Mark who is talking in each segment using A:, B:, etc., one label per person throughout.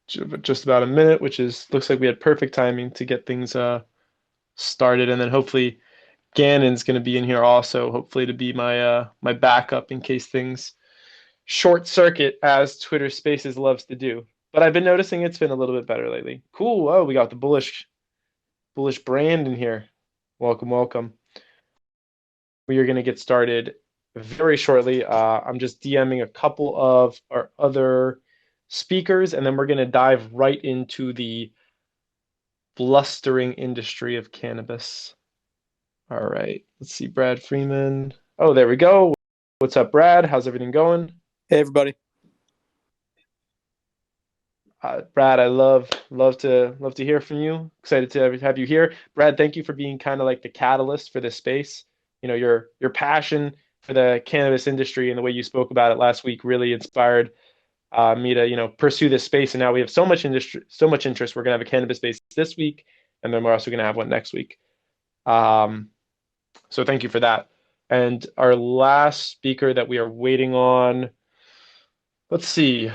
A: just about a minute, which is looks like we had perfect timing to get things started, and then hopefully Gannon's going to be in here also, hopefully to be my backup in case things short circuit as Twitter Spaces loves to do. But I've been noticing it's been a little bit better lately. Cool. Oh, we got the bullish brand in here. Welcome, welcome. We are going to get started very shortly. I'm just DMing a couple of our other speakers, and then we're going to dive right into the blustering industry of cannabis. All right, let's see, Brad Freeman. Oh, there we go. What's up, Brad? How's everything going?
B: Hey everybody.
A: Brad, I love to hear from you. Excited to have you here. Brad, thank you for being kind of like the catalyst for this space. Your passion for the cannabis industry and the way you spoke about it last week really inspired me to pursue this space. And now we have so much industry, so much interest. We're gonna have a cannabis space this week, and then we're also gonna have one next week. Um, so thank you for that. And our last speaker that we are waiting on, let's see.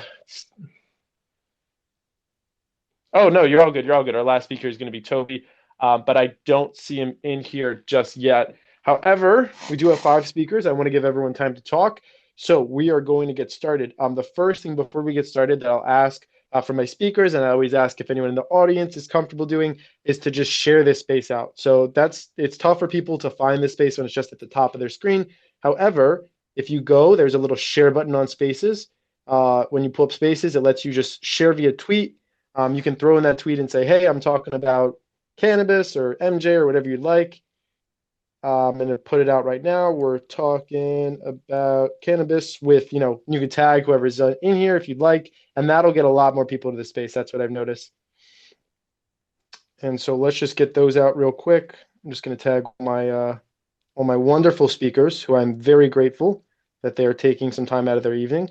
A: Oh no, you're all good. You're all good. Our last speaker is going to be Toby, but I don't see him in here just yet. However, we do have five speakers. I want to give everyone time to talk, so we are going to get started. The first thing before we get started that I'll ask from my speakers, and I always ask if anyone in the audience is comfortable doing, is to just share this space out. So it's tough for people to find this space when it's just at the top of their screen. However, if you go, there's a little share button on Spaces. When you pull up Spaces, it lets you just share via tweet. You can throw in that tweet and say, hey, I'm talking about cannabis or MJ or whatever you'd like. I'm going to put it out right now. We're talking about cannabis with, you can tag whoever's in here if you'd like, and that'll get a lot more people into the space. That's what I've noticed. And so let's just get those out real quick. I'm just going to tag all my wonderful speakers, who I'm very grateful that they are taking some time out of their evening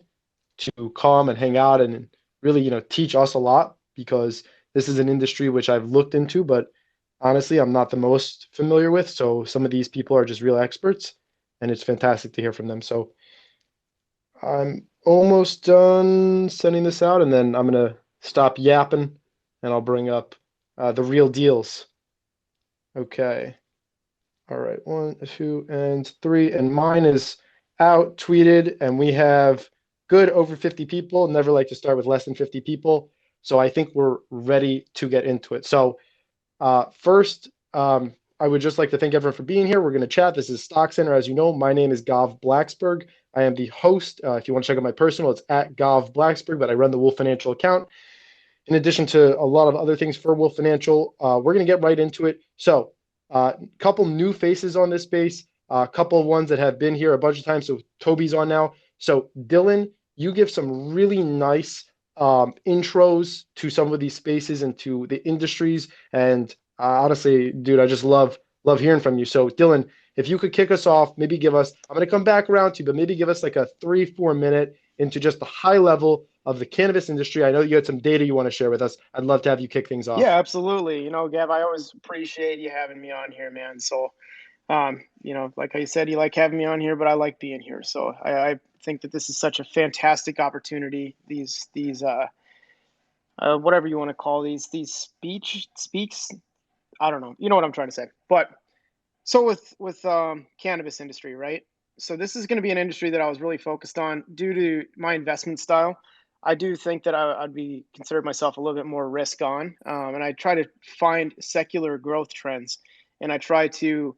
A: to come and hang out and really, teach us a lot, because this is an industry which I've looked into, but honestly, I'm not the most familiar with. So some of these people are just real experts, and it's fantastic to hear from them. So I'm almost done sending this out, and then I'm gonna stop yapping, and I'll bring up the real deals. Okay. All right. One, two, and three. And mine is out, tweeted, and we have good over 50 people. Never like to start with less than 50 people. So I think we're ready to get into it. So first, I would just like to thank everyone for being here. We're going to chat. This is StockCenter. As you know, my name is Gav Blacksburg. I am the host. If you want to check out my personal, it's at Gav Blacksburg, but I run the Wolf Financial account. In addition to a lot of other things for Wolf Financial, we're going to get right into it. So a couple new faces on this space, a couple of ones that have been here a bunch of times. So Toby's on now. So Dylan, you give some really nice intros to some of these spaces and to the industries. And honestly, dude, I just love hearing from you. So Dylan, if you could kick us off, maybe give us, I'm going to come back around to you, but maybe give us like a 3-4 minute into just the high level of the cannabis industry. I know you had some data you want to share with us. I'd love to have you kick things
B: Yeah,
A: off.
B: absolutely. Gav, I always appreciate you having me on here, man. So, like I said, you like having me on here, but I like being here. So I think that this is such a fantastic opportunity. These whatever you want to call these speaks. I don't know. You know what I'm trying to say. But so with cannabis industry, right? So this is going to be an industry that I was really focused on due to my investment style. I do think that I'd be considered myself a little bit more risk on, and I try to find secular growth trends, and I try to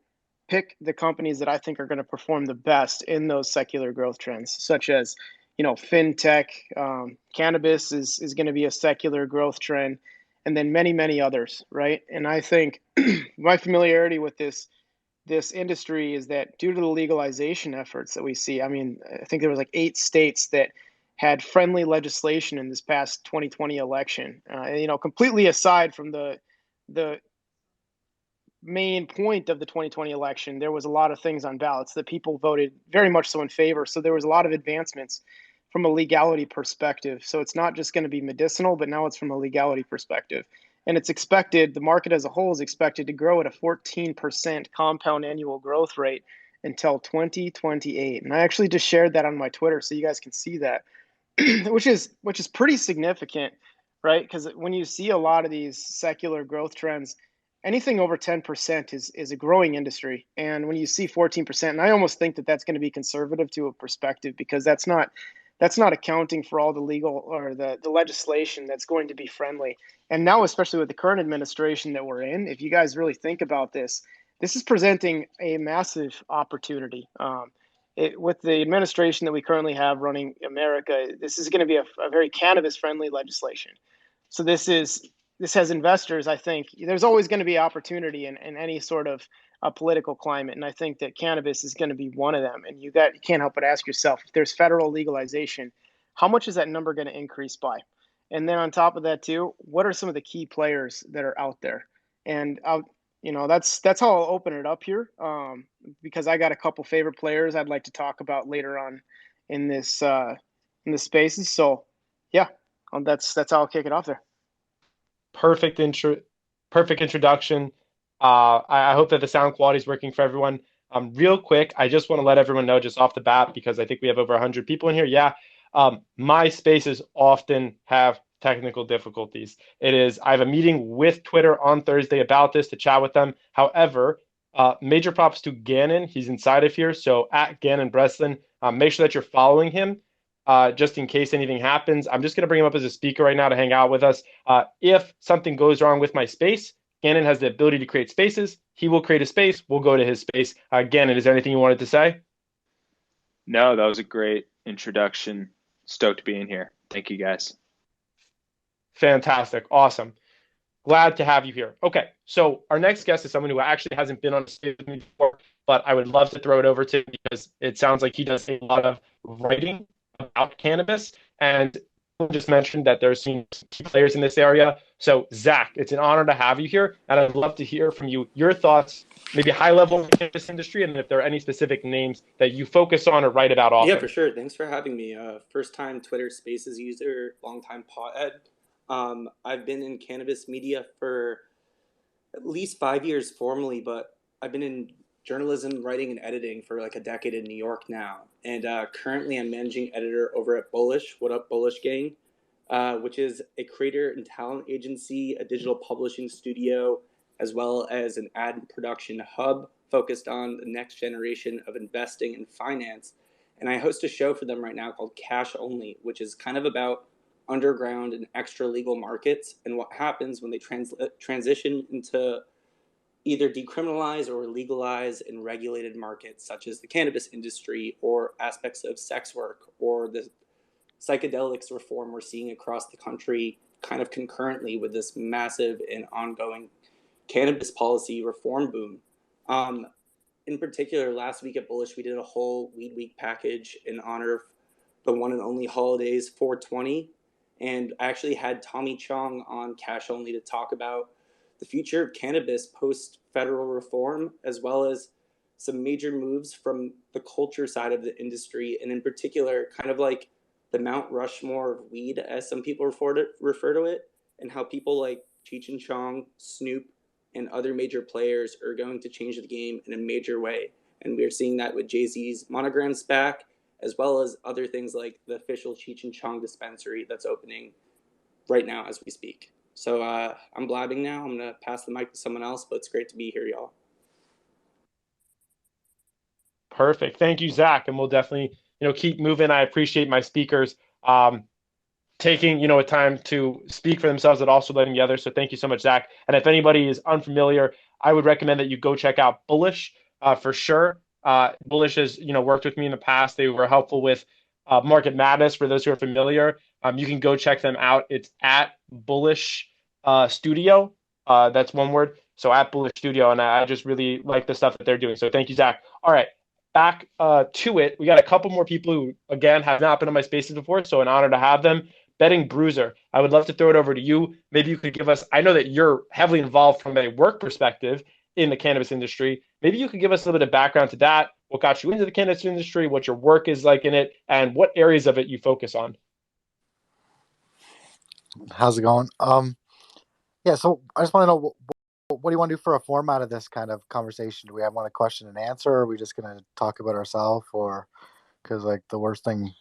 B: pick the companies that I think are going to perform the best in those secular growth trends, such as fintech, cannabis is going to be a secular growth trend, and then many others, right? And I think my familiarity with this industry is that due to the legalization efforts that we see, I mean, I think there was like 8 states that had friendly legislation in this past 2020 election. Completely aside from the main point of the 2020 election, there was a lot of things on ballots that people voted very much so in favor. So there was a lot of advancements from a legality perspective. So it's not just going to be medicinal, but now it's from a legality perspective. And it's expected, the market as a whole is expected to grow at a 14% compound annual growth rate until 2028. And I actually just shared that on my Twitter so you guys can see that, which is pretty significant, right? Because when you see a lot of these secular growth trends, anything over 10% is a growing industry. And when you see 14%, and I almost think that that's going to be conservative to a perspective, because that's not accounting for all the legal or the legislation that's going to be friendly. And now, especially with the current administration that we're in, if you guys really think about this, this is presenting a massive opportunity. With the administration that we currently have running America, this is going to be a very cannabis friendly legislation. So this has investors. I think there's always going to be opportunity in any sort of a political climate, and I think that cannabis is going to be one of them. And you can't help but ask yourself, if there's federal legalization, how much is that number going to increase by? And then on top of that too, what are some of the key players that are out there? And that's how I'll open it up here, because I got a couple favorite players I'd like to talk about later on in this spaces. So yeah, that's how I'll kick it off there.
A: Perfect intro, perfect introduction. I hope that the sound quality is working for everyone. Real quick, I just want to let everyone know just off the bat, because I think we have over 100 people in here. Yeah, my spaces often have technical difficulties. I have a meeting with Twitter on Thursday about this to chat with them. However, major props to Gannon. He's inside of here. So at Gannon Breslin, make sure that you're following him, just in case anything happens. I'm just going to bring him up as a speaker right now to hang out with us. If something goes wrong with my space, Gannon has the ability to create spaces. He will create a space. We'll go to his space. Gannon, is there anything you wanted to say?
C: No, that was a great introduction. Stoked being here. Thank you, guys.
A: Fantastic. Awesome. Glad to have you here. Okay, so our next guest is someone who actually hasn't been on a stage with me before, but I would love to throw it over to him because it sounds like he does a lot of writing about cannabis. And just mentioned that there's some key players in this area. So Zach, it's an honor to have you here, and I'd love to hear from you your thoughts, maybe high level in the cannabis industry, and if there are any specific names that you focus on or write about
D: Yeah,
A: often.
D: for sure. Thanks for having me. First time Twitter Spaces user, long time pothead. I've been in cannabis media for at least 5 years formally, but I've been in journalism, writing, and editing for like a decade in New York now. And currently, I'm managing editor over at Bullish. What up, Bullish Gang? Which is a creator and talent agency, a digital publishing studio, as well as an ad production hub focused on the next generation of investing and finance. And I host a show for them right now called Cash Only, which is kind of about underground and extra legal markets and what happens when they transition into either decriminalize or legalize in regulated markets such as the cannabis industry or aspects of sex work or the psychedelics reform we're seeing across the country kind of concurrently with this massive and ongoing cannabis policy reform boom. In particular, last week at Bullish, we did a whole Weed Week package in honor of the one and only holidays 420. And I actually had Tommy Chong on Cash Only to talk about the future of cannabis post federal reform, as well as some major moves from the culture side of the industry. And in particular, kind of like the Mount Rushmore of weed, as some people refer to it, and how people like Cheech and Chong, Snoop, and other major players are going to change the game in a major way. And we're seeing that with Jay-Z's Monogram SPAC, as well as other things like the official Cheech and Chong dispensary that's opening right now as we speak. So I'm blabbing now. I'm going to pass the mic to someone else, but it's great to be here, y'all.
A: Perfect. Thank you, Zach. And we'll definitely, keep moving. I appreciate my speakers taking, a time to speak for themselves and also letting the others. So thank you so much, Zach. And if anybody is unfamiliar, I would recommend that you go check out Bullish for sure. Bullish has, worked with me in the past. They were helpful with Market Madness for those who are familiar. You can go check them out. It's at Bullish Studio. That's one word. So at Bullish Studio. And I just really like the stuff that they're doing. So thank you, Zach. All right. Back to it. We got a couple more people who, again, have not been on my spaces before. So an honor to have them. Betting Bruiser, I would love to throw it over to you. Maybe you could give us, I know that you're heavily involved from a work perspective in the cannabis industry. Maybe you could give us a little bit of background to that, what got you into the cannabis industry, what your work is like in it, and what areas of it you focus on.
E: How's it going? Yeah, so I just want to know, what do you want to do for a format of this kind of conversation? Do we want a question and answer, or are we just going to talk about ourselves? Or, because like the worst thing,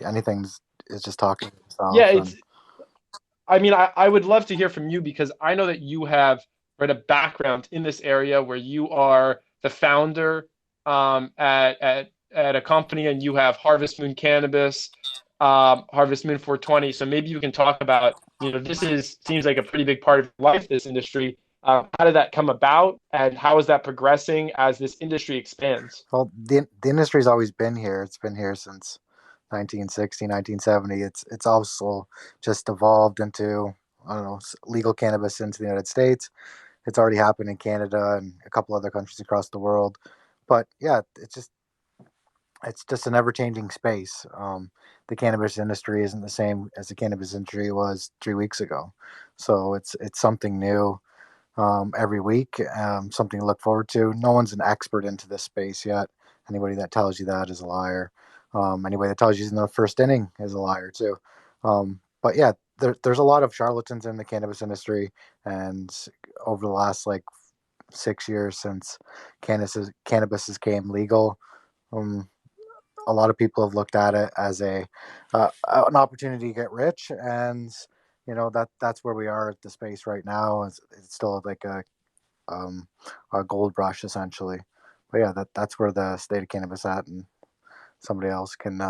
E: anything is just talking to yourself.
A: Yeah, I mean, I would love to hear from you because I know that you have a background in this area where you are the founder at a company and you have Harvest Moon Cannabis, Harvest Moon 420. So maybe you can talk about, this is seems like a pretty big part of life, this industry. How did that come about, and how is that progressing as this industry expands?
E: Well, the industry's always been here. It's been here since 1960, 1970. It's also just evolved into, I don't know, legal cannabis into the United States. It's already happened in Canada and a couple other countries across the world. But yeah, it's just an ever changing space. The cannabis industry isn't the same as the cannabis industry was 3 weeks ago, so it's something new every week, something to look forward to. No one's an expert into this space yet. Anybody that tells you that is a liar. Anybody that tells you he's in the first inning is a liar too. But yeah, there's a lot of charlatans in the cannabis industry, and over the last like 6 years since cannabis has came legal, um, a lot of people have looked at it as an opportunity to get rich, and that's where we are at the space right now. It's still like um, a gold rush essentially. But yeah, that's where the state of cannabis at, and somebody else can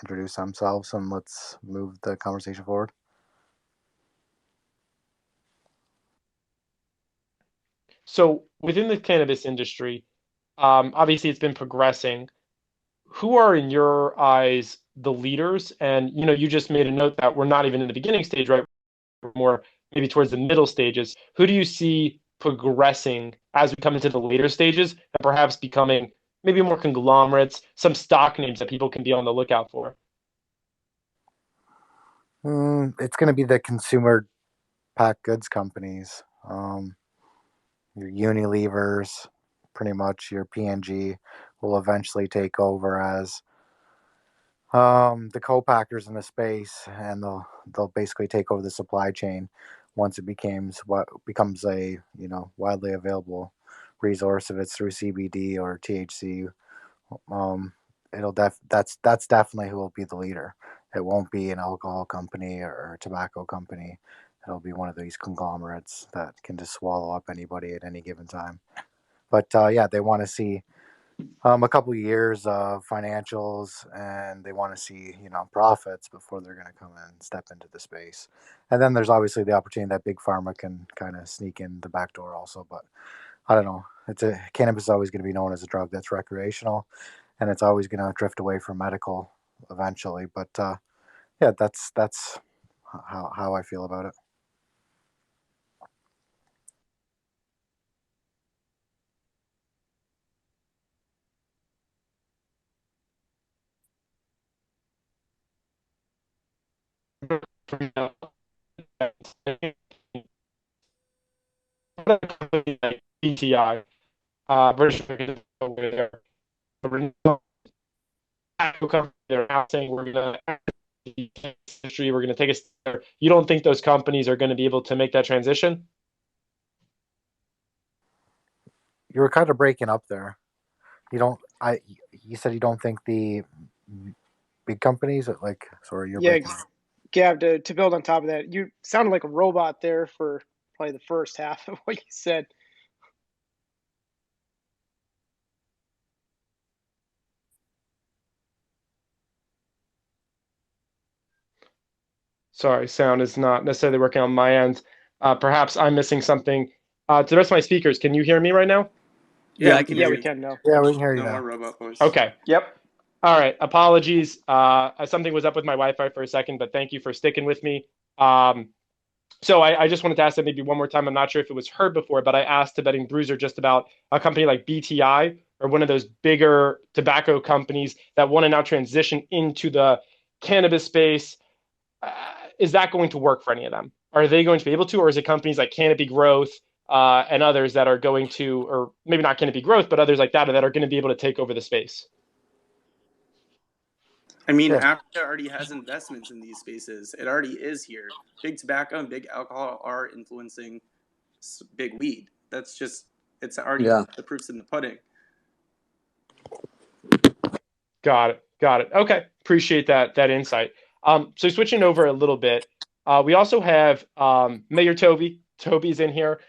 E: introduce themselves and let's move the conversation forward.
A: So within the cannabis industry, obviously it's been progressing. Who are in your eyes the leaders? And you just made a note that we're not even in the beginning stage, right? We're more maybe towards the middle stages. Who do you see progressing as we come into the later stages and perhaps becoming maybe more conglomerates, some stock names that people can be on the lookout for?
E: It's going to be the consumer packaged goods companies, your Unilevers, pretty much your P&G will eventually take over as the co-packers in the space, and they'll basically take over the supply chain once it becomes a widely available resource, if it's through CBD or THC. Um, that's definitely who will be the leader. It won't be an alcohol company or a tobacco company. It'll be one of these conglomerates that can just swallow up anybody at any given time. But yeah, they want to see a couple of years of financials, and they want to see profits before they're going to come and step into the space. And then there's obviously the opportunity that big pharma can kind of sneak in the back door also. But I don't know. Cannabis is always going to be known as a drug that's recreational, and it's always going to drift away from medical eventually. But yeah, that's how I feel about it.
A: BTI, British American Tobacco, they're now saying we're going to industry, we're going to take a step. You don't think those companies are going to be able to make that transition?
E: You were kind of breaking up there. You don't. You said you don't think the big companies like. Sorry, you're
B: Yeah,
E: breaking up.
B: Gav, to build on top of that, you sounded like a robot there for probably the first half of what you said.
A: Sorry, sound is not necessarily working on my end. Perhaps I'm missing something. To the rest of my speakers, can you hear me right now?
D: Yeah, I can
B: Yeah,
D: hear
B: we
D: you.
B: can now.
E: Yeah, we can hear you
D: No more
E: now.
D: robot voice.
A: Okay.
C: Yep.
A: All right. Apologies. Something was up with my Wi-Fi for a second, but thank you for sticking with me. So I just wanted to ask that maybe one more time. I'm not sure if it was heard before, but I asked the betting bruiser just about a company like BTI or one of those bigger tobacco companies that want to now transition into the cannabis space. Uh, is that going to work for any of them? Are they going to be able to, or is it companies like Canopy Growth and others that are going to, or maybe not Canopy Growth, but others like that are going to be able to take over the space?
D: I mean,
E: Yeah,
D: Africa already has investments in these spaces. It already is here. Big tobacco and big alcohol are influencing big weed. It's already, the proof's in the pudding.
A: Got it. Got it. Okay. Appreciate that insight. So switching over a little bit, We also have Mayor Toby. Toby's in here.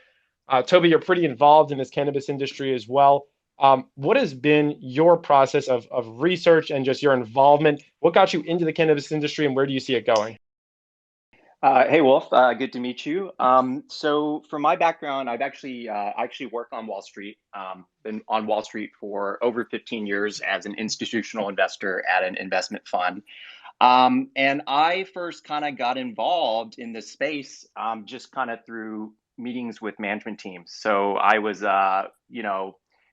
A: Toby, you're pretty involved in this cannabis industry as well. What has been your process of research and just your involvement? What got you into the cannabis industry and where do you see it going?
F: Hey Wolf, good to meet you. So for my background, I actually work on Wall Street. Been on Wall Street for over 15 years as an institutional investor at an investment fund. And I first kind of got involved in this space just kind of through meetings with management teams. So I was,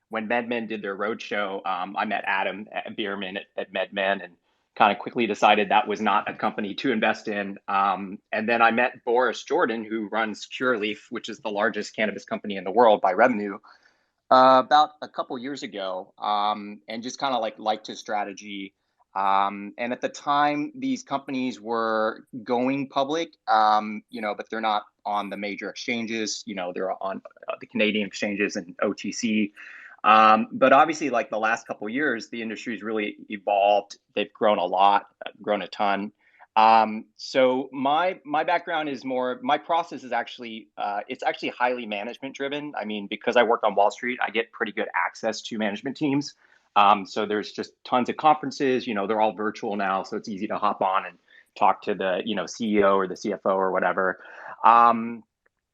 F: when MedMen did their roadshow, I met Adam Bierman at MedMen and kind of quickly decided that was not a company to invest in. And then I met Boris Jordan, who runs Cureleaf, which is the largest cannabis company in the world by revenue, about a couple years ago, and just kind of like liked his strategy. And at the time, these companies were going public, but they're not on the major exchanges. They're on the Canadian exchanges and OTC. But obviously, like the last couple of years, the industry's really evolved. They've grown a lot, grown a ton. So my background is more, my process is actually, it's actually highly management driven. I mean, because I work on Wall Street, I get pretty good access to management teams. So there's just tons of conferences, they're all virtual now. So it's easy to hop on and talk to the, CEO or the CFO or whatever. And,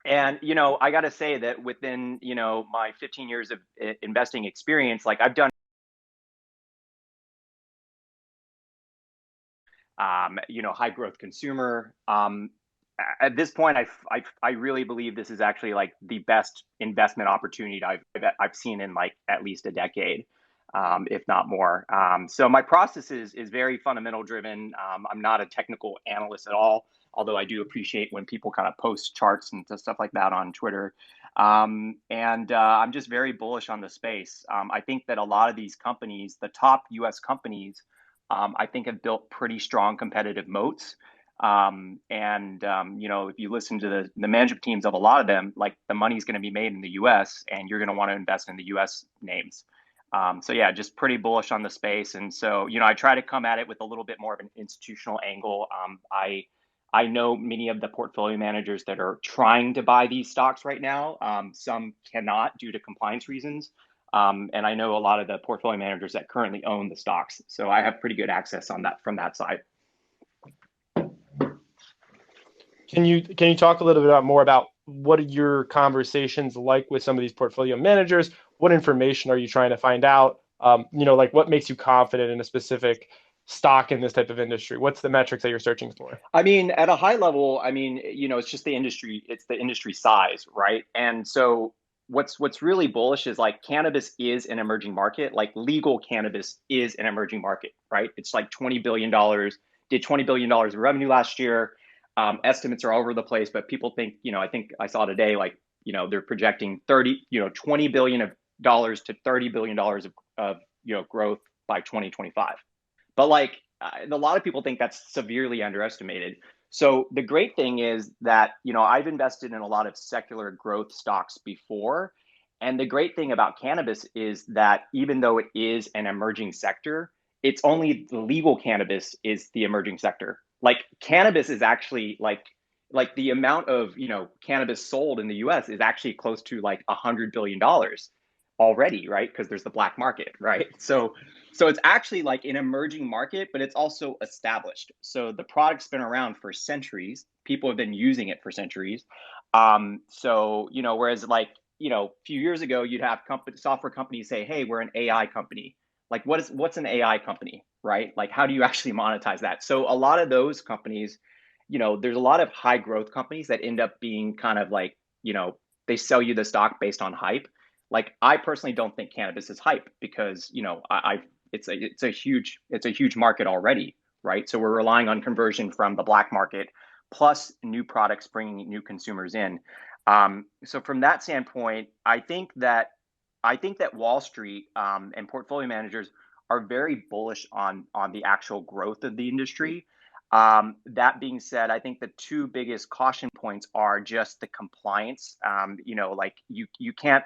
F: I got to say that within, my 15 years of investing experience, like I've done, high growth consumer. At this point, I really believe this is actually like the best investment opportunity I've seen in like at least a decade, if not more. So my process is very fundamental driven. I'm not a technical analyst at all, although I do appreciate when people kind of post charts and stuff like that on Twitter. And I'm just very bullish on the space. I think that a lot of these companies, the top US companies, I think have built pretty strong competitive moats. If you listen to the management teams of a lot of them, like the money's going to be made in the US and you're going to want to invest in the US names. So yeah, just pretty bullish on the space. And so, I try to come at it with a little bit more of an institutional angle. I know many of the portfolio managers that are trying to buy these stocks right now. Some cannot due to compliance reasons. And I know a lot of the portfolio managers that currently own the stocks. So I have pretty good access on that from that side.
A: Can you talk a little bit more about what are your conversations like with some of these portfolio managers? What information are you trying to find out? Like what makes you confident in a specific stock in this type of industry? What's the metrics that you're searching for?
F: I mean, at a high level, it's just the industry, it's the industry size, right? And so what's really bullish is like cannabis is an emerging market, like legal cannabis is an emerging market, right? It's like $20 billion, did $20 billion of revenue last year. Estimates are all over the place, but people think, I think I saw today, like, they're projecting $20 billion to $30 billion of growth by 2025. But like a lot of people think that's severely underestimated. So the great thing is that, I've invested in a lot of secular growth stocks before. And the great thing about cannabis is that even though it is an emerging sector, it's only the legal cannabis is the emerging sector. Like cannabis is actually like the amount of, cannabis sold in the US is actually close to like $100 billion already, right? Because there's the black market, right? So it's actually like an emerging market, but it's also established. So the product's been around for centuries. People have been using it for centuries. Whereas like, a few years ago, you'd have software companies say, hey, we're an AI company. Like what's an AI company, right? Like how do you actually monetize that? So a lot of those companies, there's a lot of high growth companies that end up being kind of like, they sell you the stock based on hype. Like I personally don't think cannabis is hype because, it's a huge market already, right? So we're relying on conversion from the black market plus new products bringing new consumers in. So from that standpoint, I think that Wall Street and portfolio managers are very bullish on the actual growth of the industry. That being said, I think the two biggest caution points are just the compliance. Like you can't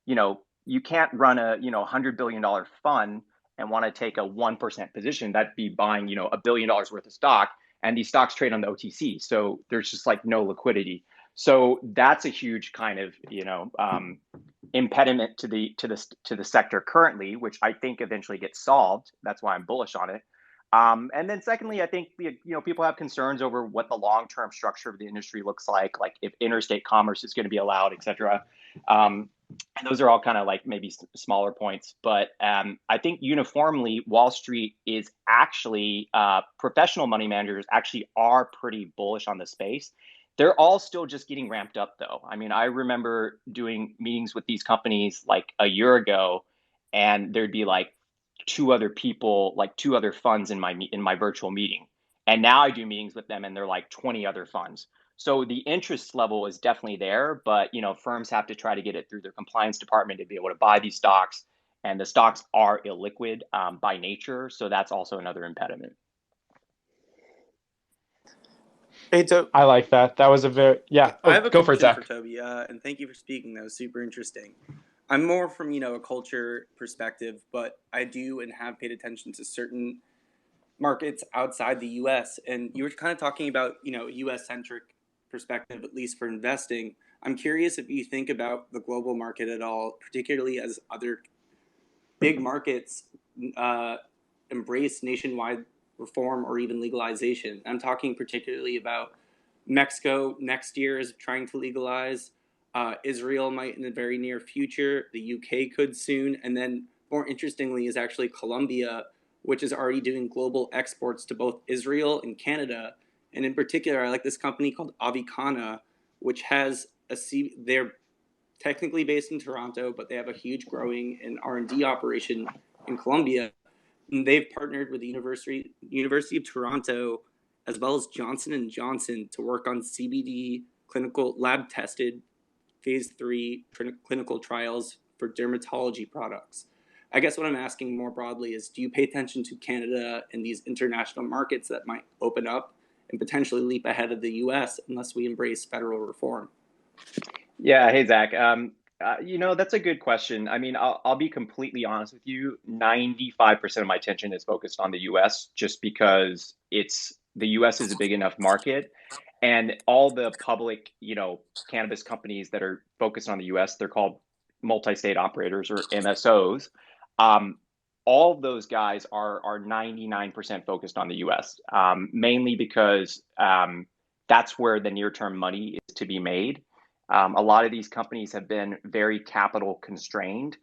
F: run a $100 billion fund and want to take a 1% position. That'd be buying $1 billion worth of stock, and these stocks trade on the OTC. So there's just like no liquidity. So that's a huge kind of, impediment to the sector currently, which I think eventually gets solved. That's why I'm bullish on it. And then secondly, I think people have concerns over what the long-term structure of the industry looks like if interstate commerce is going to be allowed, et cetera. And those are all kind of like maybe smaller points. But I think uniformly, Wall Street is actually, professional money managers actually are pretty bullish on the space. They're all still just getting ramped up, though. I mean, I remember doing meetings with these companies like a year ago, and there'd be like two other people, like two other funds in my virtual meeting. And now I do meetings with them, and they're like 20 other funds. So the interest level is definitely there, but firms have to try to get it through their compliance department to be able to buy these stocks, and the stocks are illiquid by nature, so that's also another impediment.
B: Hey,
A: I like that. That was a very
B: I have a
A: go for it,
B: question
A: Zach.
B: for Toby, and thank you for speaking. That was super interesting. I'm more from a culture perspective, but I do and have paid attention to certain markets outside the U.S. And you were kind of talking about U.S. centric perspective, at least for investing. I'm curious if you think about the global market at all, particularly as other big markets embrace nationwide reform or even legalization. I'm talking particularly about Mexico next year is trying to legalize. Israel might in the very near future. The UK could soon. And then more interestingly is actually Colombia, which is already doing global exports to both Israel and Canada. And in particular, I like this company called Avicanna, which has they're technically based in Toronto, but they have a huge growing and R&D operation in Colombia. And they've partnered with the University of Toronto as well as Johnson & Johnson to work on CBD clinical lab tested phase 3 clinical trials for dermatology products. I guess what I'm asking more broadly is, do you pay attention to Canada and these international markets that might open up and potentially leap ahead of the US unless we embrace federal reform?
F: Yeah. Hey, Zach. That's a good question. I mean, I'll be completely honest with you. 95% of my attention is focused on the US just because the US is a big enough market, and all the public, cannabis companies that are focused on the US, they're called multi-state operators or MSOs. All of those guys are 99% focused on the US, mainly because that's where the near-term money is to be made. A lot of these companies have been very capital constrained.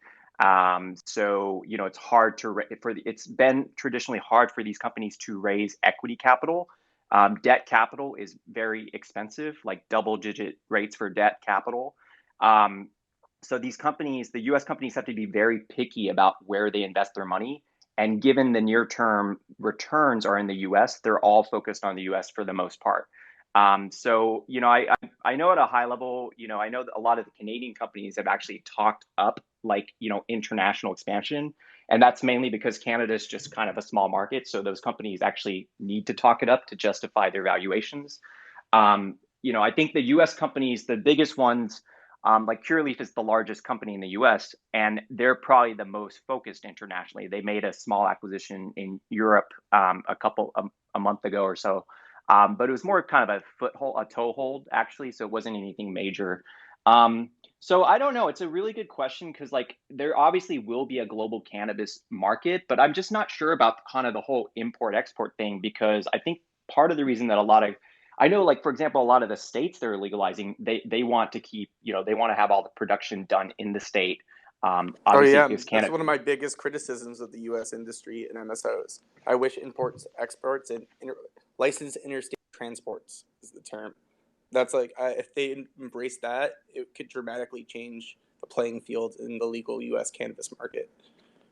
F: So, it's hard it's been traditionally hard for these companies to raise equity capital. Debt capital is very expensive, like double-digit rates for debt capital. So these companies, the US companies, have to be very picky about where they invest their money. And given the near-term returns are in the US, they're all focused on the US for the most part. So, I know at a high level, I know that a lot of the Canadian companies have actually talked up international expansion. And that's mainly because Canada is just kind of a small market. So those companies actually need to talk it up to justify their valuations. I think the US companies, the biggest ones, like Curaleaf is the largest company in the US, and they're probably the most focused internationally. They made a small acquisition in Europe a month ago or so. But it was more kind of a toehold, actually. So it wasn't anything major. So I don't know. It's a really good question because there obviously will be a global cannabis market, but I'm just not sure about kind of the whole import-export thing, because I think part of the reason that I know, for example, a lot of the states that are legalizing, they want to keep, they want to have all the production done in the state. Obviously,
B: that's one of my biggest criticisms of the U.S. industry and MSOs. I wish imports, exports, and licensed interstate transports is the term. That's if they embrace that, it could dramatically change the playing field in the legal U.S. cannabis market.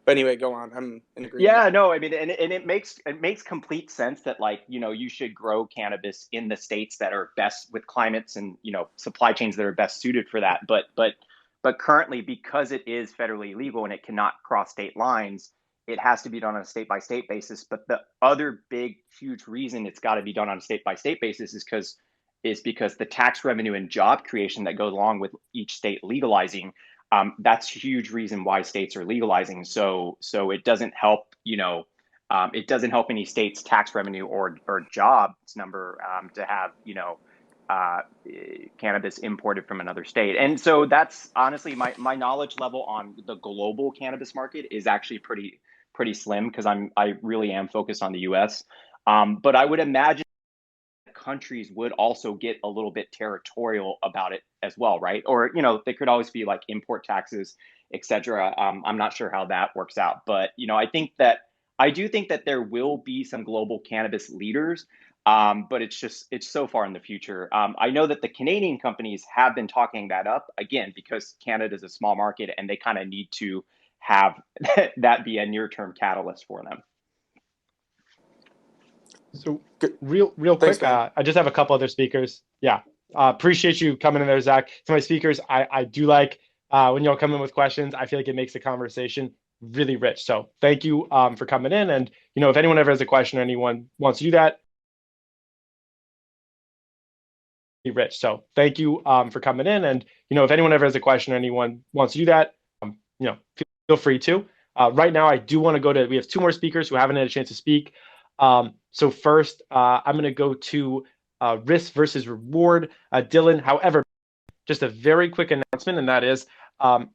B: But anyway, go on. I'm in agreement.
F: Yeah, no, I mean, and it makes complete sense that you should grow cannabis in the states that are best with climates and supply chains that are best suited for that. But currently, because it is federally legal and it cannot cross state lines, it has to be done on a state by state basis. But the other big, huge reason it's got to be done on a state by state basis is because the tax revenue and job creation that goes along with each state legalizing. That's a huge reason why states are legalizing. So it doesn't help, It doesn't help any state's tax revenue or jobs number to have, uh, cannabis imported from another state. And so that's honestly my knowledge level on the global cannabis market is actually pretty slim because I really am focused on the U.S. But I would imagine countries would also get a little bit territorial about it as well, right? Or there could always be like import taxes, etc. I'm not sure how that works out, but I do think that there will be some global cannabis leaders, but it's so far in the future. I know that the Canadian companies have been talking that up again because Canada is a small market and they kind of need to have that be a near-term catalyst for them.
A: So real
D: Thanks,
A: quick,
D: man.
A: I just have a couple other speakers. Yeah, appreciate you coming in there, Zach. To my speakers, I do like when y'all come in with questions. I feel like it makes the conversation really rich. So thank you for coming in. And if anyone ever has a question or anyone wants to do that, be rich. So thank you for coming in. And if anyone ever has a question or anyone wants to do that, feel free to. Right now, I do want to go to. We have two more speakers who haven't had a chance to speak. So first, I'm going to go to risk versus reward. Dylan, however, just a very quick announcement, and that is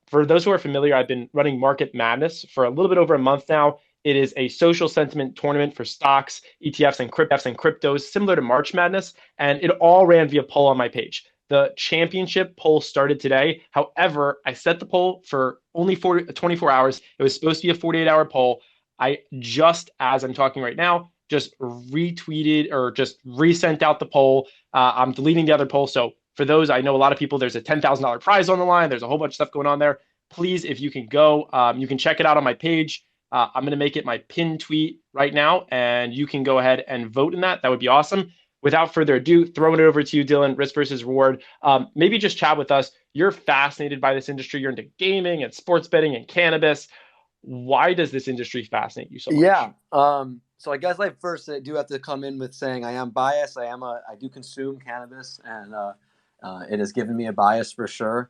A: for those who are familiar, I've been running Market Madness for a little bit over a month now. It is a social sentiment tournament for stocks, ETFs, and cryptos, similar to March Madness, and it all ran via poll on my page. The championship poll started today. However, I set the poll for only 24 hours. It was supposed to be a 48-hour poll. I just, as I'm talking right now, just retweeted or just resent out the poll. I'm deleting the other poll. So for those, I know a lot of people, there's a $10,000 prize on the line. There's a whole bunch of stuff going on there. Please, if you can go, you can check it out on my page. I'm going to make it my pinned tweet right now, and you can go ahead and vote in that. That would be awesome. Without further ado, throwing it over to you, Dylan, risk versus reward. Maybe just chat with us. You're fascinated by this industry. You're into gaming and sports betting and cannabis. Why does this industry fascinate you so much?
G: Yeah. So I guess I do have to come in with saying I am biased. I do consume cannabis, and it has given me a bias for sure.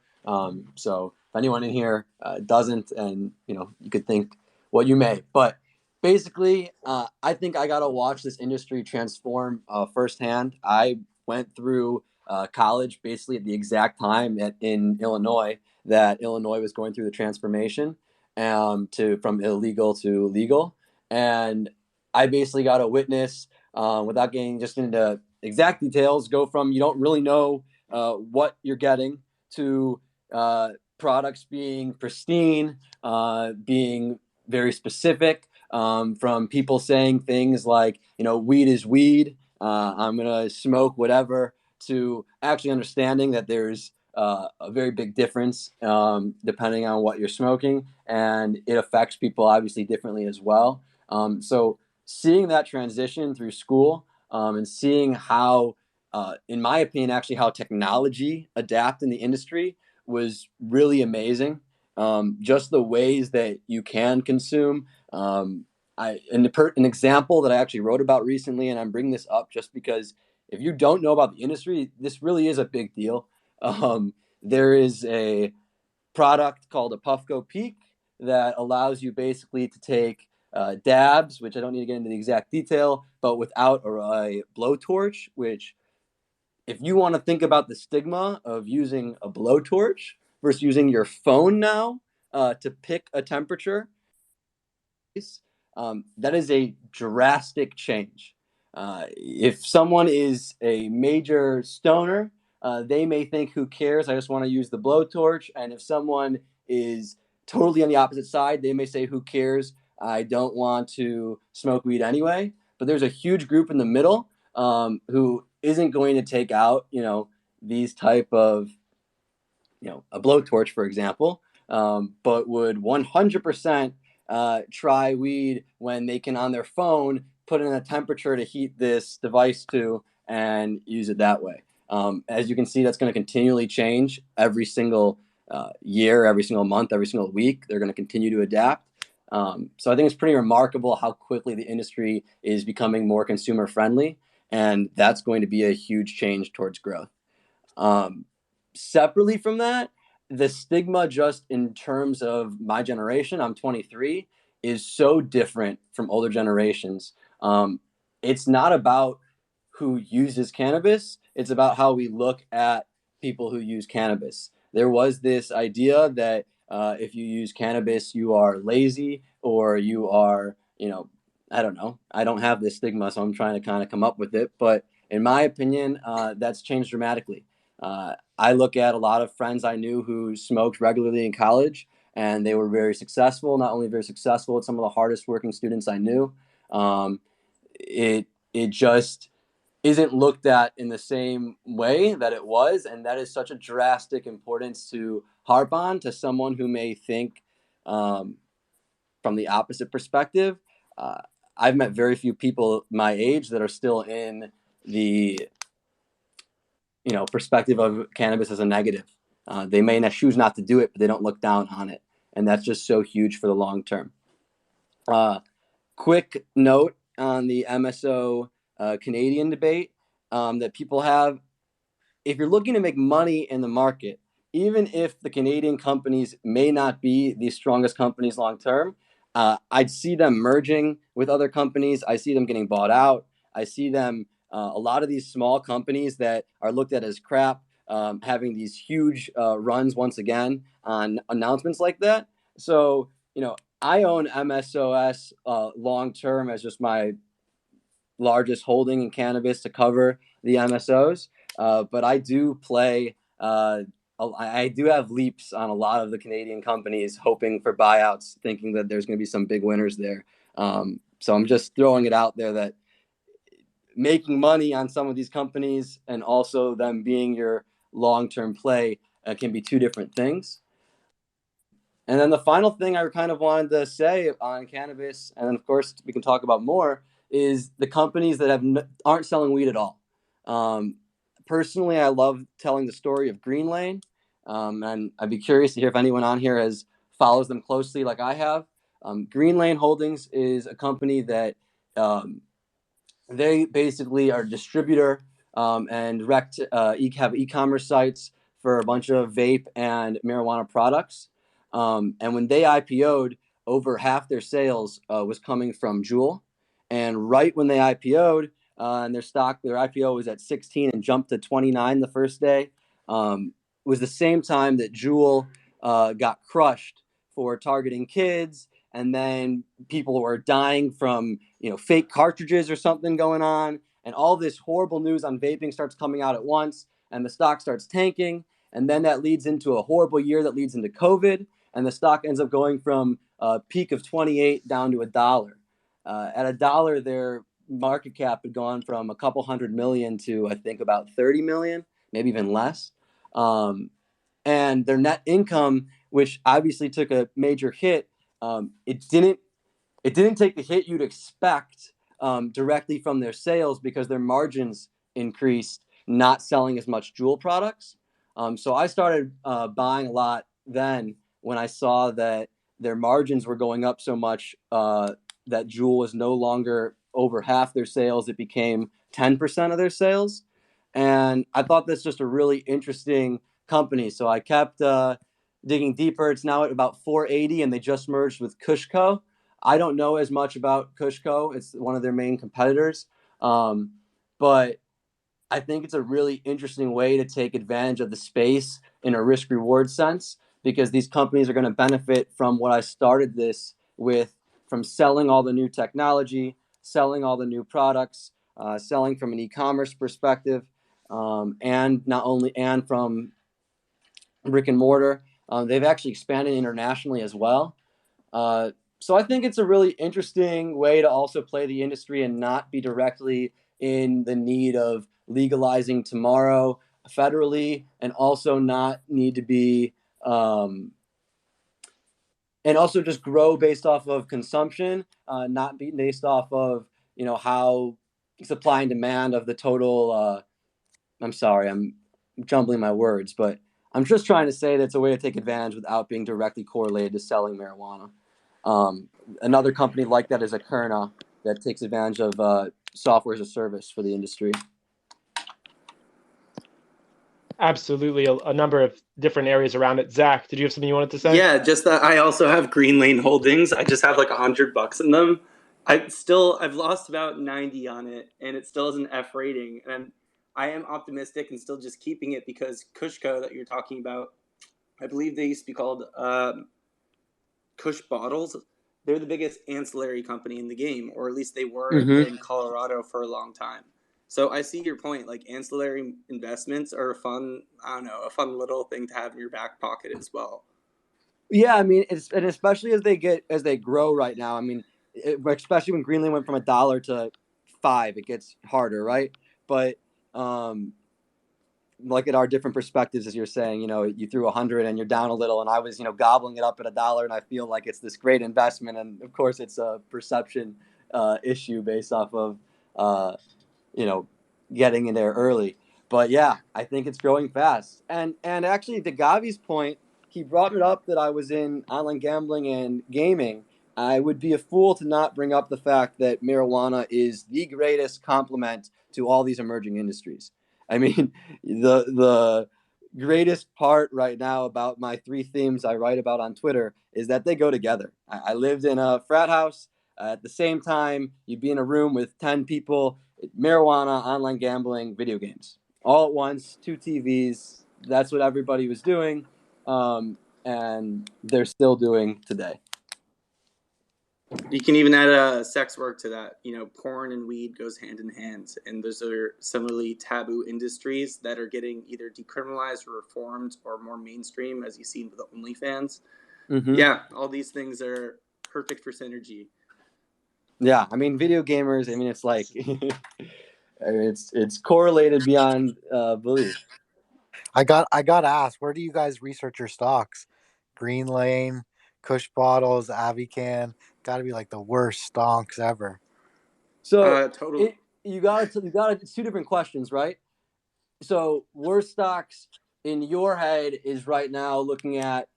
G: So if anyone in here doesn't, and you could think what you may, but basically, I think I got to watch this industry transform firsthand. I went through college basically at the exact time in Illinois that Illinois was going through the transformation from illegal to legal. And I basically got to witness, without getting just into exact details, go from you don't really know what you're getting to products being pristine, being very specific, from people saying things like, weed is weed, I'm going to smoke whatever, to actually understanding that there's a very big difference depending on what you're smoking, and it affects people obviously differently as well. So seeing that transition through school, and seeing how, in my opinion, actually how technology adapt in the industry was really amazing. Just the ways that you can consume. An example that I actually wrote about recently, and I'm bringing this up just because if you don't know about the industry, this really is a big deal. There is a product called a Puffco Peak that allows you basically to take dabs, which I don't need to get into the exact detail, but without a blowtorch, which if you want to think about the stigma of using a blowtorch versus using your phone now to pick a temperature, that is a drastic change. If someone is a major stoner, they may think, who cares? I just want to use the blowtorch. And if someone is totally on the opposite side, they may say, who cares? I don't want to smoke weed anyway. But there's a huge group in the middle who isn't going to take out, these type of, a blowtorch, for example, but would 100% try weed when they can on their phone put in a temperature to heat this device to and use it that way. As you can see, that's going to continually change every single year, every single month, every single week. They're going to continue to adapt. So I think it's pretty remarkable how quickly the industry is becoming more consumer friendly, and that's going to be a huge change towards growth. Separately from that, the stigma just in terms of my generation, I'm 23, is so different from older generations. It's not about who uses cannabis, it's about how we look at people who use cannabis. There was this idea that if you use cannabis, you are lazy or you are, I don't know. I don't have this stigma, so I'm trying to kind of come up with it. But in my opinion, that's changed dramatically. I look at a lot of friends I knew who smoked regularly in college, and they were very successful. Not only very successful, it's some of the hardest working students I knew. It just isn't looked at in the same way that it was, and that is such a drastic importance to harp on to someone who may think from the opposite perspective. I've met very few people my age that are still in the perspective of cannabis as a negative. They may not choose not to do it, but they don't look down on it, and that's just so huge for the long term. Quick note on the MSO Canadian debate that people have. If you're looking to make money in the market, even if the Canadian companies may not be the strongest companies long term, I'd see them merging with other companies. I see them getting bought out. I see them, a lot of these small companies that are looked at as crap, having these huge runs once again on announcements like that. So, I own MSOS long term as just my largest holding in cannabis to cover the MSOs. But I do play, I do have leaps on a lot of the Canadian companies, hoping for buyouts, thinking that there's going to be some big winners there. So I'm just throwing it out there that making money on some of these companies and also them being your long-term play can be two different things. And then the final thing I kind of wanted to say on cannabis, and then of course we can talk about more, is the companies that aren't selling weed at all. Personally, I love telling the story of Green Lane, and I'd be curious to hear if anyone on here follows them closely like I have. Green Lane Holdings is a company that they basically are a distributor and have e-commerce sites for a bunch of vape and marijuana products. And when they IPO'd, over half their sales was coming from Juul. And right when they IPO'd, and their IPO was at 16 and jumped to 29 the first day, was the same time that Juul got crushed for targeting kids, and then people were dying from fake cartridges or something going on, and all this horrible news on vaping starts coming out at once, and the stock starts tanking, and then that leads into a horrible year that leads into COVID, and the stock ends up going from a peak of 28 down to $1. At $1, their market cap had gone from a couple $100 million to I think about 30 million, maybe even less. And their net income, which obviously took a major hit, it didn't take the hit you'd expect directly from their sales because their margins increased, not selling as much Juul products. So I started buying a lot then when I saw that their margins were going up so much that Juul was no longer over half their sales. It became 10% of their sales. And I thought that's just a really interesting company. So I kept digging deeper. It's now at about 480, and they just merged with Kushco. I don't know as much about Kushco. It's one of their main competitors. But I think it's a really interesting way to take advantage of the space in a risk reward sense, because these companies are going to benefit from what I started this with, from selling all the new technology, selling all the new products, selling from an e-commerce perspective, and from brick and mortar. They've actually expanded internationally as well. So I think it's a really interesting way to also play the industry and not be directly in the need of legalizing tomorrow federally, and also not need to be and also just grow based off of consumption, not be based off of how supply and demand of the total. I'm sorry, I'm jumbling my words, but I'm just trying to say that it's a way to take advantage without being directly correlated to selling marijuana. Another company like that is Akerna, that takes advantage of software as a service for the industry.
A: Absolutely, a number of different areas around it. Zach, did you have something you wanted to say?
D: Yeah, just that I also have Green Lane Holdings. I just have like $100 in them. I've lost about 90 on it, and it still has an F rating. And I am optimistic and still just keeping it because Kushco that you're talking about, I believe they used to be called Kush Bottles. They're the biggest ancillary company in the game, or at least they were in Colorado for a long time. So I see your point. Like ancillary investments are a fun, I don't know, a fun little thing to have in your back pocket as well.
G: Yeah, I mean, and especially as they grow right now. I mean, especially when Greenland went from $1 to $5, it gets harder, right? But like at our different perspectives, as you're saying, you threw 100 and you're down a little, and I was, gobbling it up at $1, and I feel like it's this great investment, and of course, it's a perception issue based off of you know getting in there early. But yeah, I think it's growing fast, and actually, to Gavi's point, he brought it up that I was in online gambling and gaming. I would be a fool to not bring up the fact that marijuana is the greatest complement to all these emerging industries. I mean, the greatest part right now about my three themes I write about on Twitter is that they go together. I lived in a frat house. At the same time, you'd be in a room with 10 people, marijuana, online gambling, video games. All at once, two TVs. That's what everybody was doing. And they're still doing today.
D: You can even add sex work to that. Porn and weed goes hand in hand, and those are similarly taboo industries that are getting either decriminalized or reformed or more mainstream, as you see with the OnlyFans.
G: Mm-hmm.
D: Yeah, all these things are perfect for synergy.
G: Yeah, I mean, video gamers. I mean, it's like it's correlated beyond belief.
E: I got asked, where do you guys research your stocks? Green Lane, Kush Bottles, Avican. Got to be like the worst stonks ever.
G: So
D: totally.
G: You got it's two different questions, right? So worst stocks in your head is right now looking at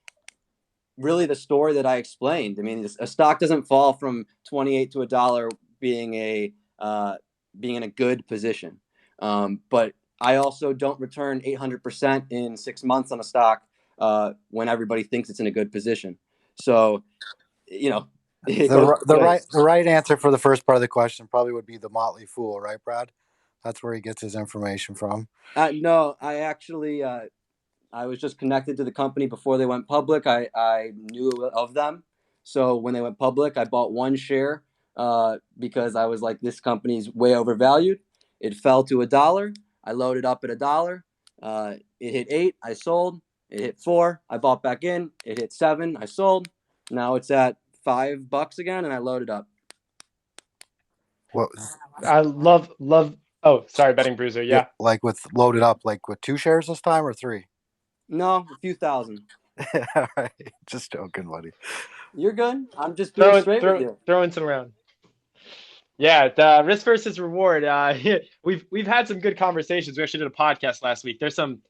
G: really the story that I explained. I mean, a stock doesn't fall from 28 to $1 being in a good position, but I also don't return 800% in 6 months on a stock when everybody thinks it's in a good position. So,
E: the right answer for the first part of the question probably would be the Motley Fool, right, Brad? That's where he gets his information from.
G: No, I actually I was just connected to the company before they went public. I knew of them, so when they went public, I bought one share because I was like, this company's way overvalued. It fell to $1. I loaded up at $1. It hit 8. I sold. It hit 4. I bought back in. It hit 7. I sold. Now it's at $5 again, and I loaded up.
E: What?
A: I love. Oh, sorry, Betting Bruiser. Yeah.
E: Like with loaded up, like with 2 shares this time or 3?
G: No, a few thousand.
E: All right, just joking, buddy.
G: You're good. I'm just being straight with you.
A: Throwing some around. Yeah, the risk versus reward. We've had some good conversations. We actually did a podcast last week. There's some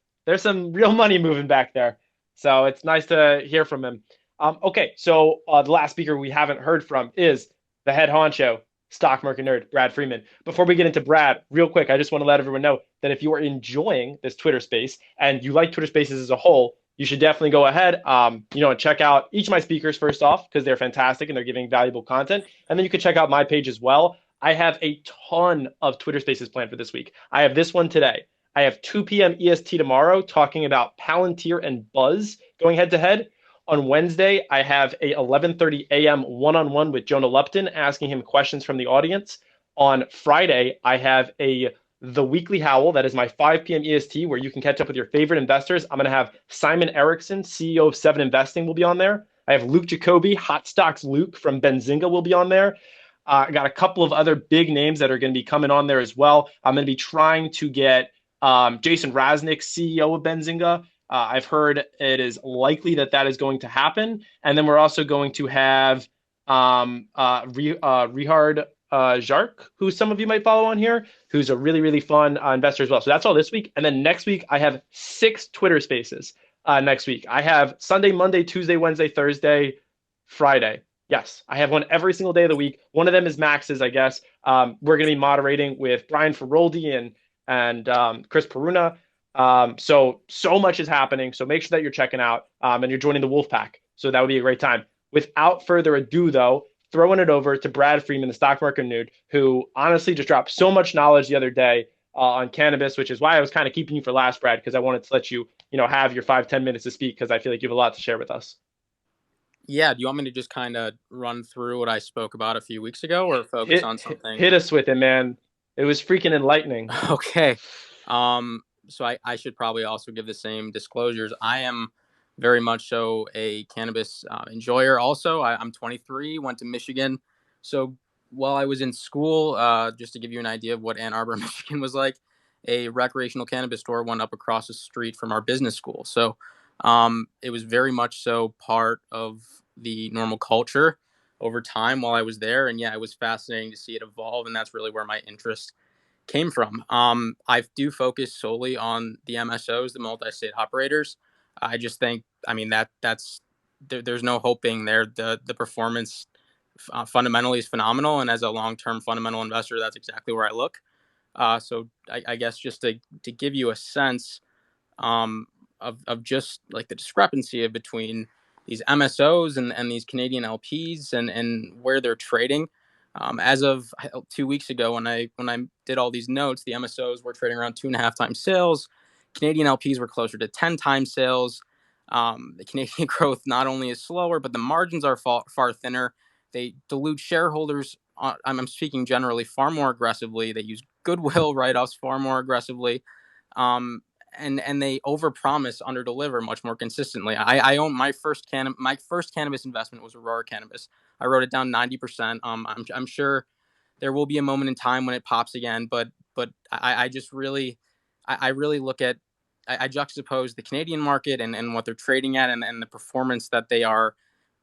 A: real money moving back there, so it's nice to hear from him. Okay, so the last speaker we haven't heard from is the head honcho, stock market nerd, Brad Freeman. Before we get into Brad, real quick, I just want to let everyone know that if you are enjoying this Twitter space and you like Twitter spaces as a whole, you should definitely go ahead, and check out each of my speakers first off, because they're fantastic and they're giving valuable content. And then you can check out my page as well. I have a ton of Twitter spaces planned for this week. I have this one today. I have 2 p.m. EST tomorrow talking about Palantir and Buzz going head to head. On Wednesday, I have a 11:30 a.m. one-on-one with Jonah Lupton, asking him questions from the audience. On Friday, I have the Weekly Howl. That is my 5 p.m. EST, where you can catch up with your favorite investors. I'm going to have Simon Erickson, CEO of 7 Investing, will be on there. I have Luke Jacoby, Hot Stocks Luke from Benzinga will be on there. I got a couple of other big names that are going to be coming on there as well. I'm going to be trying to get Jason Raznick, CEO of Benzinga. I've heard it is likely that is going to happen. And then we're also going to have Rihard Jark, who some of you might follow on here, who's a really, really fun investor as well. So that's all this week. And then next week, I have 6 Twitter spaces next week. I have Sunday, Monday, Tuesday, Wednesday, Thursday, Friday. Yes, I have one every single day of the week. One of them is Max's, I guess. We're going to be moderating with Brian Feroldi and Chris Peruna. So much is happening. So make sure that you're checking out and you're joining the Wolf Pack. So that would be a great time. Without further ado, though, throwing it over to Brad Freeman, the stock market nude, who honestly just dropped so much knowledge the other day on cannabis, which is why I was kind of keeping you for last, Brad, because I wanted to let you, have your 5-10 minutes to speak because I feel like you have a lot to share with us.
H: Yeah, do you want me to just kind of run through what I spoke about a few weeks ago, or focus on something?
A: Hit us with it, man. It was freaking enlightening.
H: Okay. So I should probably also give the same disclosures. I am very much so a cannabis enjoyer. Also, I'm 23, went to Michigan. So while I was in school, just to give you an idea of what Ann Arbor, Michigan was like, a recreational cannabis store went up across the street from our business school. So it was very much so part of the normal culture over time while I was there. And yeah, it was fascinating to see it evolve. And that's really where my interest came from. I do focus solely on the MSOs, the multi-state operators. I just think, I mean, that's there's no hoping there. The performance fundamentally is phenomenal, and as a long-term fundamental investor, that's exactly where I look. So I guess just to give you a sense of just like the discrepancy between these MSOs and these Canadian LPs and where they're trading. As of 2 weeks ago, when I did all these notes, the MSOs were trading around 2.5 times sales. Canadian LPs were closer to 10 times sales. The Canadian growth not only is slower, but the margins are far thinner. They dilute shareholders. I'm speaking generally far more aggressively. They use goodwill write-offs far more aggressively. And they overpromise, underdeliver much more consistently. I own my first cannabis investment was Aurora Cannabis. I wrote it down 90%. I'm sure there will be a moment in time when it pops again, but I just really I really look at I juxtapose the Canadian market and what they're trading at and the performance that they are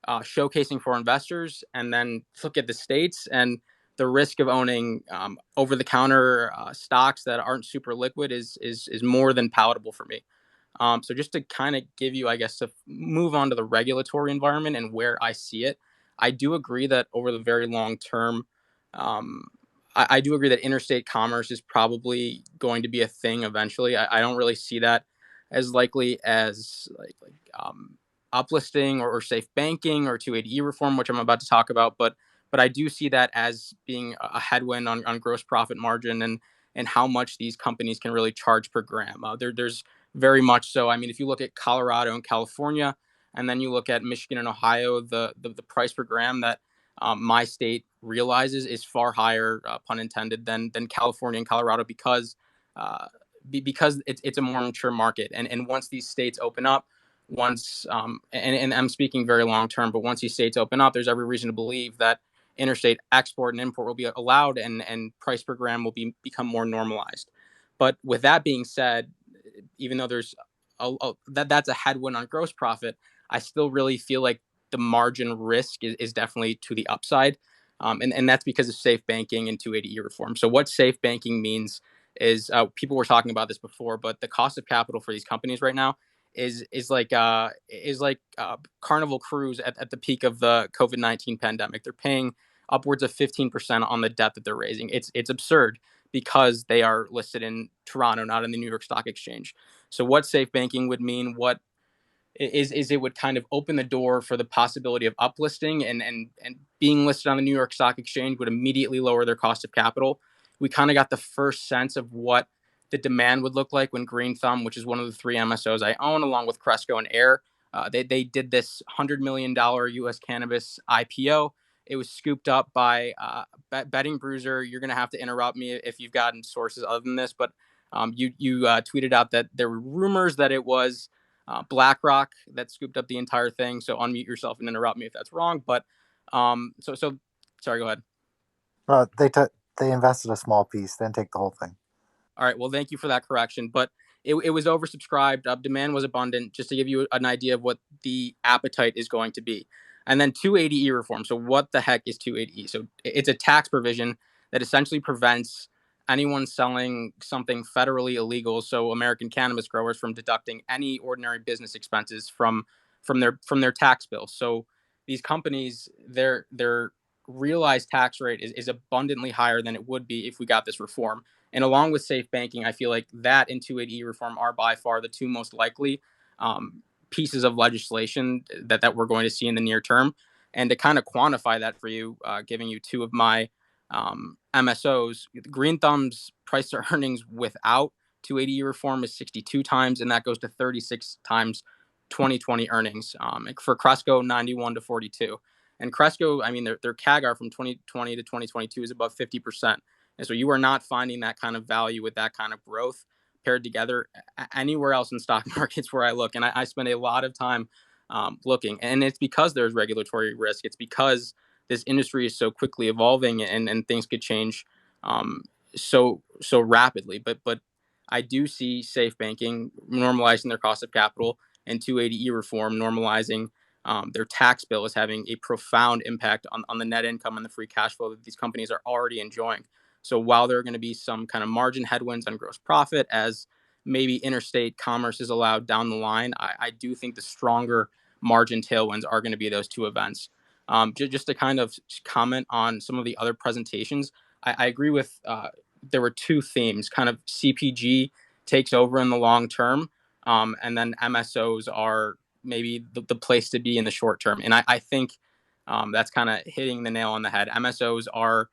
H: showcasing for investors, and then look at the states and the risk of owning over-the-counter stocks that aren't super liquid is more than palatable for me. So just to kind of give you, I guess, to move on to the regulatory environment and where I see it, I do agree that over the very long term, um, I do agree that interstate commerce is probably going to be a thing eventually. I don't really see that as likely as uplisting or safe banking or 280E reform, which I'm about to talk about. But I do see that as being a headwind on gross profit margin and how much these companies can really charge per gram. There's very much so. I mean, if you look at Colorado and California, and then you look at Michigan and Ohio, the price per gram that my state realizes is far higher, pun intended, than California and Colorado because it's a more mature market. And once these states open up, and I'm speaking very long term, but once these states open up, there's every reason to believe that interstate export and import will be allowed, and price per gram will become more normalized. But with that being said, even though there's that's a headwind on gross profit, I still really feel like the margin risk is definitely to the upside. And that's because of safe banking and 280E reform. So what safe banking means is people were talking about this before, but the cost of capital for these companies right now is like Carnival Cruise at the peak of the COVID-19 pandemic. They're paying upwards of 15% on the debt that they're raising. It's absurd because they are listed in Toronto, not in the New York Stock Exchange. So what safe banking would mean, what is it would kind of open the door for the possibility of uplisting, and being listed on the New York Stock Exchange would immediately lower their cost of capital. We kind of got the first sense of what the demand would look like when Green Thumb, which is one of the three MSOs I own, along with Cresco and Air, they did this $100 million U.S. cannabis IPO. It was scooped up by Betting Bruiser. You're going to have to interrupt me if you've gotten sources other than this, but you tweeted out that there were rumors that it was BlackRock that scooped up the entire thing. So unmute yourself and interrupt me if that's wrong. But so sorry, go ahead.
E: They invested a small piece, then take the whole thing.
H: All right. Well, thank you for that correction. But it was oversubscribed. Demand was abundant, just to give you an idea of what the appetite is going to be. And then 280E reform. So what the heck is 280E? So it's a tax provision that essentially prevents anyone selling something federally illegal, so American cannabis growers, from deducting any ordinary business expenses from their tax bill. So these companies, their realized tax rate is abundantly higher than it would be if we got this reform. And along with safe banking, I feel like that and 280E reform are by far the two most likely pieces of legislation that we're going to see in the near term. And to kind of quantify that for you, giving you two of my MSOs, Green Thumb's price to earnings without 280E reform is 62 times, and that goes to 36 times 2020 earnings. For Cresco, 91 to 42. And Cresco, I mean, their CAGR from 2020 to 2022 is above 50%. And so you are not finding that kind of value with that kind of growth paired together anywhere else in stock markets where I look. And I spend a lot of time looking. And it's because there's regulatory risk. It's because this industry is so quickly evolving and things could change so rapidly. But I do see safe banking normalizing their cost of capital and 280E reform normalizing their tax bill is having a profound impact on the net income and the free cash flow that these companies are already enjoying. So while there are going to be some kind of margin headwinds on gross profit as maybe interstate commerce is allowed down the line, I do think the stronger margin tailwinds are going to be those two events. Just to kind of comment on some of the other presentations, I agree with there were two themes, kind of CPG takes over in the long term, and then MSOs are maybe the place to be in the short term. And I think that's kind of hitting the nail on the head. MSOs are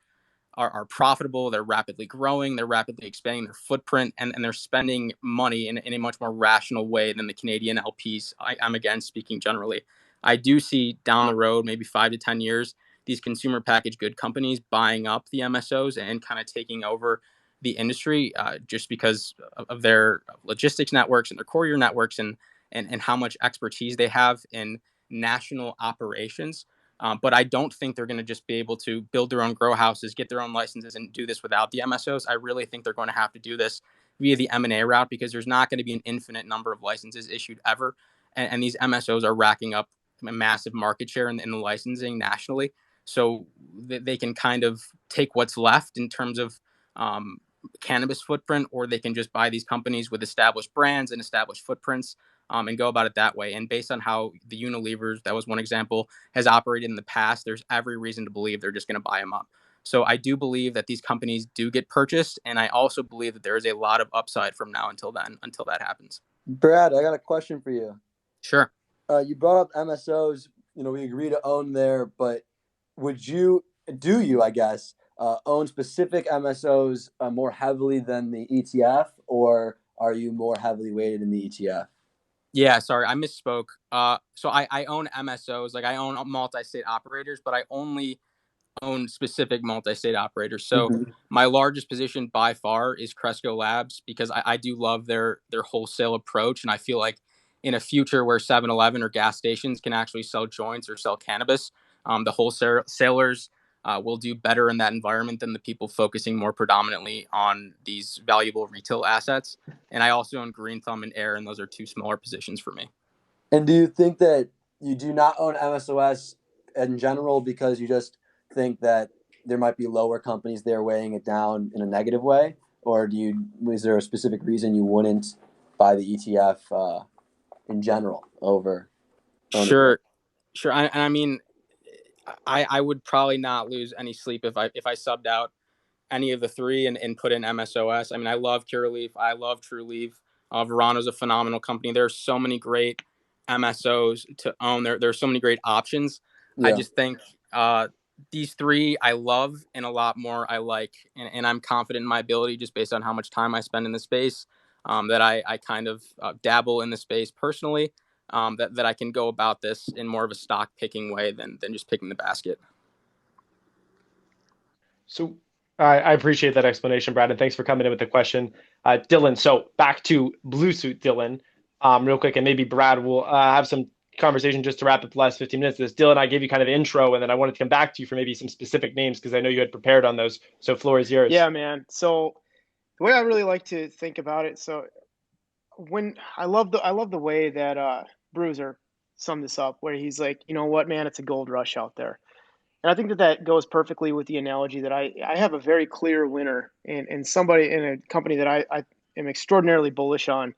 H: profitable. They're rapidly growing. They're rapidly expanding their footprint, and they're spending money in a much more rational way than the Canadian LPs. I'm again speaking generally. I do see down the road, maybe 5 to 10 years, these consumer packaged good companies buying up the MSOs and kind of taking over the industry just because of their logistics networks and their courier networks and how much expertise they have in national operations. But I don't think they're going to just be able to build their own grow houses, get their own licenses, and do this without the MSOs. I really think they're going to have to do this via the M&A route because there's not going to be an infinite number of licenses issued ever. And these MSOs are racking up a massive market share in the licensing nationally. So they can kind of take what's left in terms of cannabis footprint, or they can just buy these companies with established brands and established footprints and go about it that way. And based on how the Unilevers, that was one example, has operated in the past, there's every reason to believe they're just going to buy them up. So I do believe that these companies do get purchased, and I also believe that there is a lot of upside from now until then, until that happens.
G: Brad, I got a question for you.
H: Sure.
G: You brought up MSOs. We agree to own there, but do you, I guess, own specific MSOs more heavily than the ETF, or are you more heavily weighted in the ETF?
H: Yeah, sorry, I misspoke. So I own MSOs, like I own multi-state operators, but I only own specific multi-state operators. So my largest position by far is Cresco Labs because I do love their wholesale approach. And I feel like in a future where 7-Eleven or gas stations can actually sell joints or sell cannabis, the wholesalers will do better in that environment than the people focusing more predominantly on these valuable retail assets. And I also own Green Thumb and Air, and those are two smaller positions for me.
G: And do you think that you do not own MSOS in general because you just think that there might be lower companies there weighing it down in a negative way? Or is there a specific reason you wouldn't buy the ETF in general over?
H: Sure. I mean, I would probably not lose any sleep if I subbed out any of the three and put in MSOS. I mean, I love Curaleaf. I love Trulieve. Verano's a phenomenal company. There's so many great MSOs to own. There's so many great options. Yeah. I just think these three I love and a lot more I like. And I'm confident in my ability just based on how much time I spend in the space that I kind of dabble in the space personally, that I can go about this in more of a stock picking way than just picking the basket.
A: So I appreciate that explanation, Brad, and thanks for coming in with the question. Dylan, so back to Blue Suit, Dylan, real quick, and maybe Brad will have some conversation just to wrap up the last 15 minutes of this. Dylan, I gave you kind of an intro, and then I wanted to come back to you for maybe some specific names because I know you had prepared on those. So floor is yours.
B: Yeah, man. So the way I really like to think about it, so when I love the way that Bruiser summed this up, where he's like, you know what, man, it's a gold rush out there. And I think that goes perfectly with the analogy that I have a very clear winner and somebody in a company that I am extraordinarily bullish on,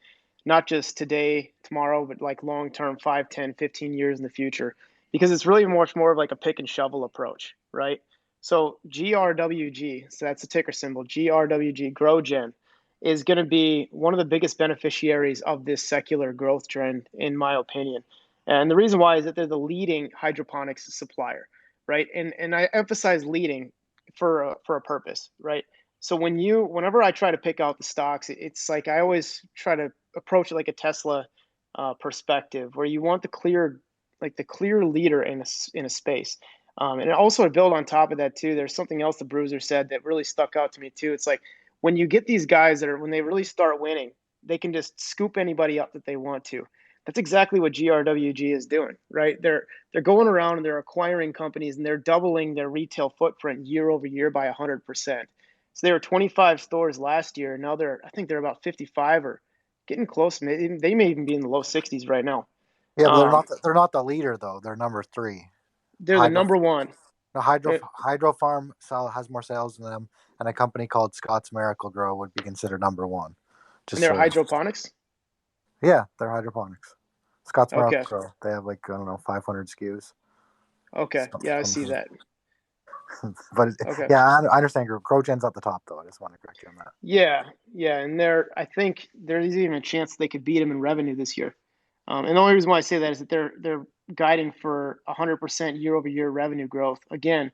B: not just today, tomorrow, but like long-term, 5, 10, 15 years in the future, because it's really much more of like a pick and shovel approach, right? So GRWG, so that's the ticker symbol, GRWG, GrowGen, is going to be one of the biggest beneficiaries of this secular growth trend, in my opinion. And the reason why is that they're the leading hydroponics supplier, right? And I emphasize leading for a purpose, right? So whenever I try to pick out the stocks, it's like I always try to approach it like a Tesla perspective, where you want the clear leader in a space. And also to build on top of that too, there's something else the Bruiser said that really stuck out to me too. It's like when you get these guys when they really start winning, they can just scoop anybody up that they want to. That's exactly what GRWG is doing, right? They're going around and they're acquiring companies and they're doubling their retail footprint year over year by 100%. So they were 25 stores last year. Now I think they're about 55 or getting close. They may even be in the low 60s right now.
E: Yeah, but they're not the leader though. They're number 3.
B: They're the number one.
E: No, Hydro Farm has more sales than them, and a company called Scott's Miracle Grow would be considered number 1.
B: And they're hydroponics?
E: Yeah, they're hydroponics. Scott's Miracle
B: Okay.
E: Grow. They have 500 SKUs.
B: Okay. Yeah, I see that.
E: But
B: okay.
E: Yeah, I understand. GrowGen's at the top though. I just want to correct you on that.
B: Yeah, and I think there's even a chance they could beat them in revenue this year. And the only reason why I say that is that they're guiding for 100% year over year revenue growth again,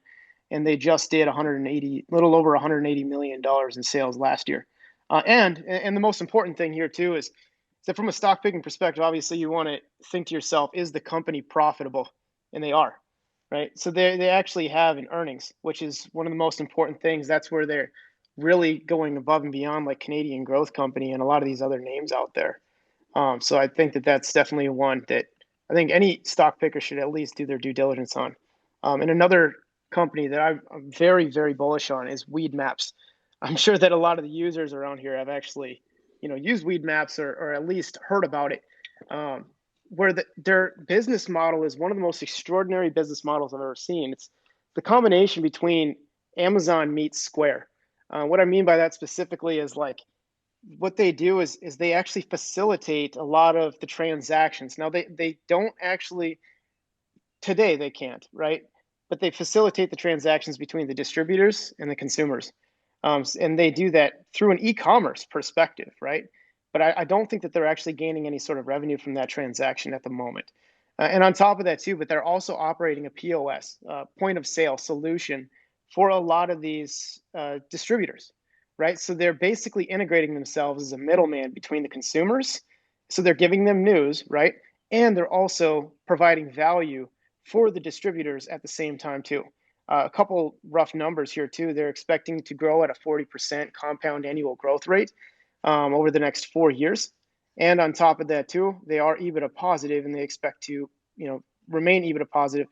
B: and they just did little over 180 million dollars in sales last year. And the most important thing here too is that from a stock picking perspective, obviously you want to think to yourself, is the company profitable? And they are, right? So they actually have an earnings, which is one of the most important things. That's where they're really going above and beyond like Canadian Growth Company and a lot of these other names out there. So I think that that's definitely one that I think any stock picker should at least do their due diligence on. And another company that I'm very, very bullish on is Weed Maps. I'm sure that a lot of the users around here have actually, used Weed Maps or at least heard about it. Where their business model is one of the most extraordinary business models I've ever seen. It's the combination between Amazon meets Square. What I mean by that specifically is like what they do is they actually facilitate a lot of the transactions. Now they don't actually today they can't, right? But they facilitate the transactions between the distributors and the consumers. And they do that through an e-commerce perspective, right? But I don't think that they're actually gaining any sort of revenue from that transaction at the moment. And on top of that too, but they're also operating a POS, point of sale solution for a lot of these distributors, right? So they're basically integrating themselves as a middleman between the consumers. So they're giving them news, right? And they're also providing value for the distributors at the same time too. A couple rough numbers here too. They're expecting to grow at a 40% compound annual growth rate over the next 4 years. And on top of that too, they are EBITDA positive, and they expect to, remain EBITDA positive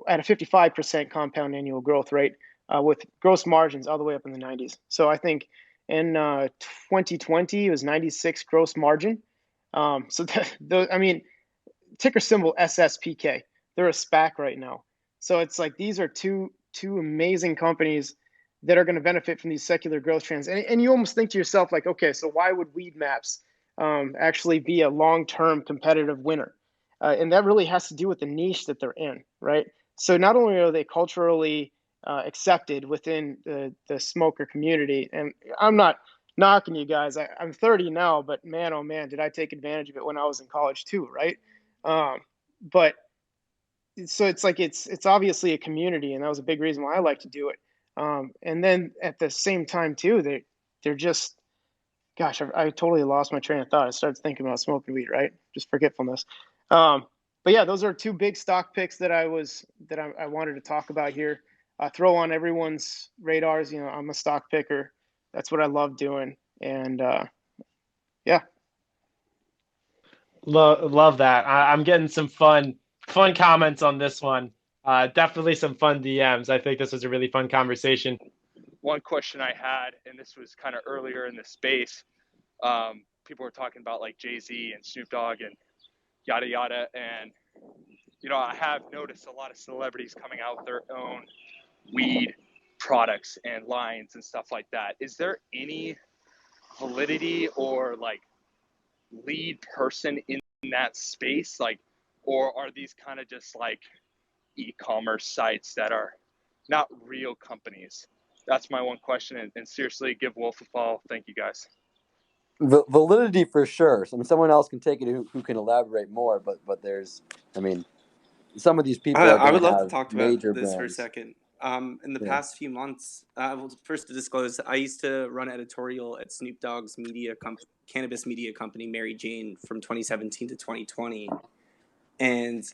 B: at a 55% compound annual growth rate with gross margins all the way up in the 90s. So I think in 2020 it was 96 gross margin. Ticker symbol SSPK. They're a SPAC right now. So it's like these are two amazing companies that are going to benefit from these secular growth trends. And you almost think to yourself, like, okay, so why would Weed Maps actually be a long-term competitive winner? And that really has to do with the niche that they're in, right? So not only are they culturally accepted within the smoker community, and I'm not knocking you guys. I'm 30 now, but man, oh man, did I take advantage of it when I was in college too, right? But so it's like it's obviously a community, and that was a big reason why I like to do it. And then at the same time too, they're just, gosh, I totally lost my train of thought. I started thinking about smoking weed, right? Just forgetfulness. But yeah, those are two big stock picks that I wanted to talk about here. Throw on everyone's radars. I'm a stock picker. That's what I love doing, and yeah.
A: Love that. I'm getting some fun comments on this one. Definitely some fun DMs. I think this was a really fun conversation.
C: One question I had, and this was kind of earlier in the space, people were talking about like Jay-Z and Snoop Dogg and yada yada, and I have noticed a lot of celebrities coming out with their own weed products and lines and stuff like that. Is there any validity or like lead person in that space, like, or are these kind of just like e-commerce sites that are not real companies? That's my one question. And seriously, give Wolf a follow. Thank you, guys.
G: Validity for sure. I mean, someone else can take it who can elaborate more, but there's, I mean, some of these people are
D: I
G: going
D: would
G: to
D: love to
G: have
D: talk about
G: major
D: this for a
G: brands.
D: second. In the
G: Yeah.
D: past few months, well, first to disclose, I used to run editorial at Snoop Dogg's cannabis media company, Mary Jane, from 2017 to 2020. And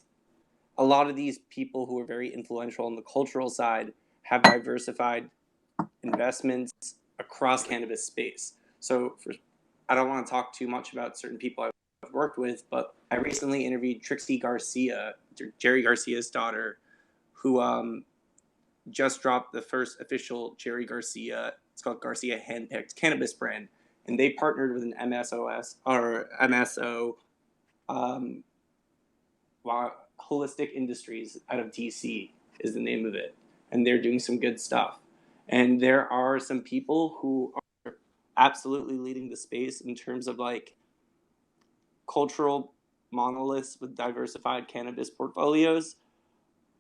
D: a lot of these people who are very influential on the cultural side have diversified investments across cannabis space. So I don't want to talk too much about certain people I've worked with, but I recently interviewed Trixie Garcia, Jerry Garcia's daughter, who just dropped the first official Jerry Garcia, it's called Garcia Handpicked Cannabis brand, and they partnered with an MSO, Holistic Industries out of DC is the name of it, and they're doing some good stuff. And there are some people who are absolutely leading the space in terms of like cultural monoliths with diversified cannabis portfolios.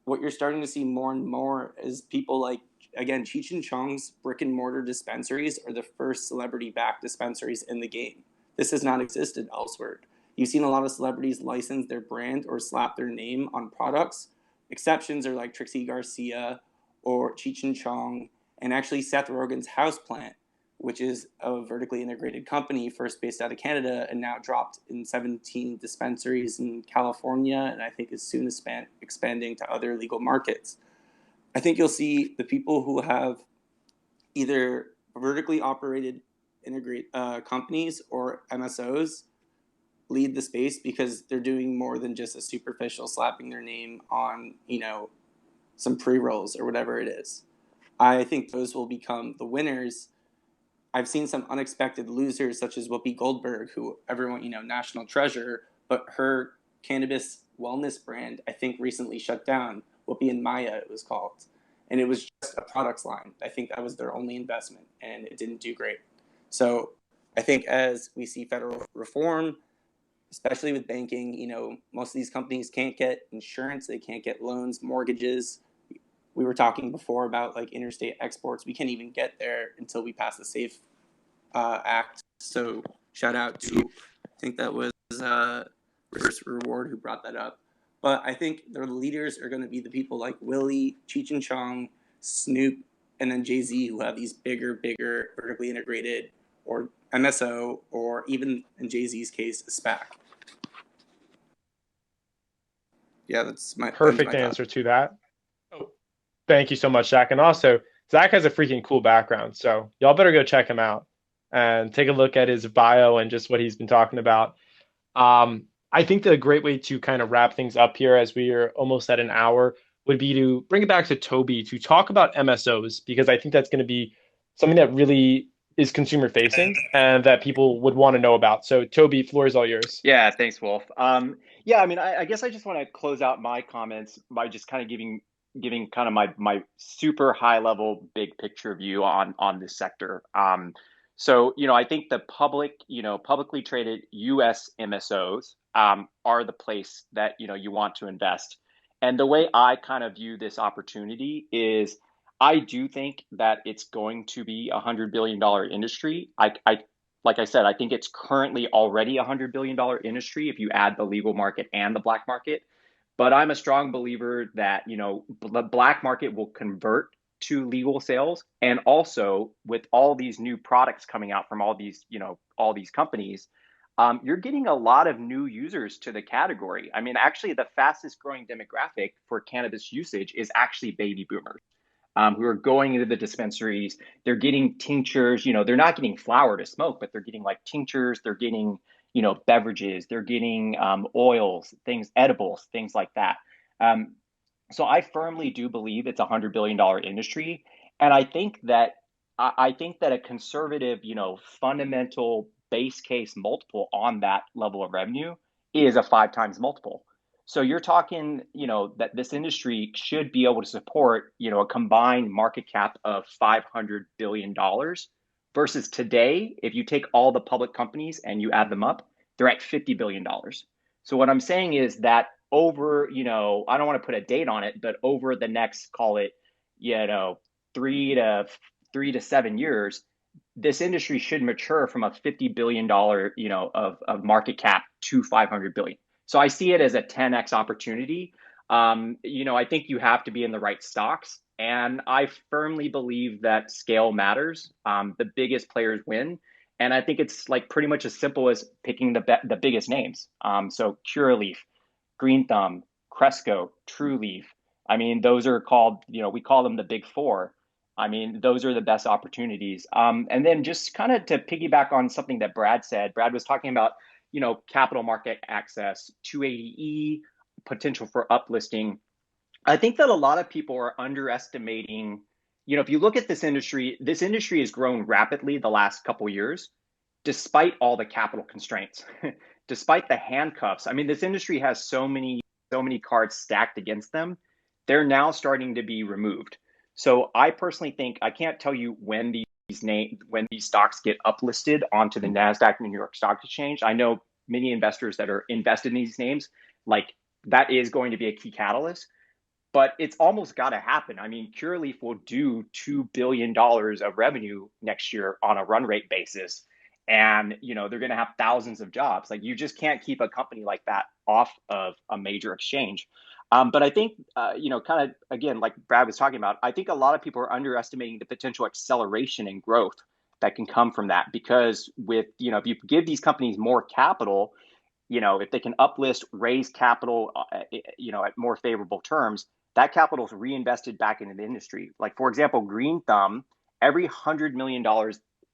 D: What you're starting to see more and more is people like, again, Cheech and Chong's brick and mortar dispensaries are the first celebrity backed dispensaries in the game. This has not existed elsewhere. You've seen a lot of celebrities license their brand or slap their name on products. Exceptions are like Trixie Garcia or Cheech and Chong, and actually Seth Rogen's Houseplant, which is a vertically integrated company first based out of Canada and now dropped in 17 dispensaries in California, and I think is soon expanding to other legal markets. I think you'll see the people who have either vertically operated companies or MSOs lead the space because they're doing more than just a superficial slapping their name on, some pre-rolls or whatever it is. I think those will become the winners. I've seen some unexpected losers such as Whoopi Goldberg, who everyone, national treasure, but her cannabis wellness brand, I think recently shut down. Whoopi and Maya, it was called. And it was just a products line. I think that was their only investment and it didn't do great. So I think as we see federal reform, especially with banking, most of these companies can't get insurance, they can't get loans, mortgages. We were talking before about like interstate exports. We can't even get there until we pass the SAFE Act. So shout out to, I think that was First Reward who brought that up. But I think the leaders are going to be the people like Willie, Cheech and Chong, Snoop, and then Jay-Z, who have these bigger vertically integrated or MSO, or even in Jay-Z's case, a SPAC. Yeah, that's my
A: perfect answer to that. Oh, thank you so much, Zach. And also, Zach has a freaking cool background, so y'all better go check him out and take a look at his bio and just what he's been talking about. I think that a great way to kind of wrap things up here, as we are almost at an hour, would be to bring it back to Toby to talk about MSOs, because I think that's going to be something that really is consumer facing and that people would want to know about. So, Toby, floor is all yours.
F: Yeah, thanks, Wolf. Yeah, I mean, I guess I just want to close out my comments by just kind of giving kind of my super high level big picture view on this sector. So, I think the publicly traded U.S. MSOs are the place that, you want to invest. And the way I kind of view this opportunity is I do think that it's going to be $100 billion industry. Like I said, I think it's currently already $100 billion industry if you add the legal market and the black market. But I'm a strong believer that, the black market will convert to legal sales. And also with all these new products coming out from all these companies, you're getting a lot of new users to the category. I mean, actually, the fastest growing demographic for cannabis usage is actually baby boomers. Who are going into the dispensaries. They're getting tinctures, they're not getting flower to smoke, but they're getting like tinctures, they're getting, beverages, they're getting oils, edibles, things like that. So I firmly do believe it's $100 billion industry. And I think that a conservative, fundamental base case multiple on that level of revenue is a 5 times multiple. So you're talking, that this industry should be able to support, a combined market cap of $500 billion versus today, if you take all the public companies and you add them up, they're at $50 billion. So what I'm saying is that over, I don't want to put a date on it, but over the next, call it, 3 to 7 years, this industry should mature from a $50 billion, of market cap to 500 billion. So I see it as a 10x opportunity. I think you have to be in the right stocks, and I firmly believe that scale matters. The biggest players win, and I think it's like pretty much as simple as picking the biggest names. So Curaleaf, Green Thumb, Cresco, Trueleaf. I mean, those are called, we call them the big four. I mean, those are the best opportunities. And then just kind of to piggyback on something that Brad said, Brad was talking about, capital market access, 280E, potential for uplisting. I think that a lot of people are underestimating, if you look at this industry has grown rapidly the last couple years, despite all the capital constraints, despite the handcuffs. I mean, this industry has so many cards stacked against them. They're now starting to be removed. So I personally think, I can't tell you when these stocks get uplisted onto the NASDAQ and New York Stock Exchange. I know many investors that are invested in these names, like that is going to be a key catalyst, but it's almost got to happen. I mean, Curaleaf will do $2 billion of revenue next year on a run rate basis. And, they're going to have thousands of jobs. Like, you just can't keep a company like that off of a major exchange. But I think, kind of, again, like Brad was talking about, I think a lot of people are underestimating the potential acceleration in growth that can come from that. Because if you give these companies more capital, if they can uplist, raise capital, at more favorable terms, that capital is reinvested back into the industry. Like, for example, Green Thumb, every $100 million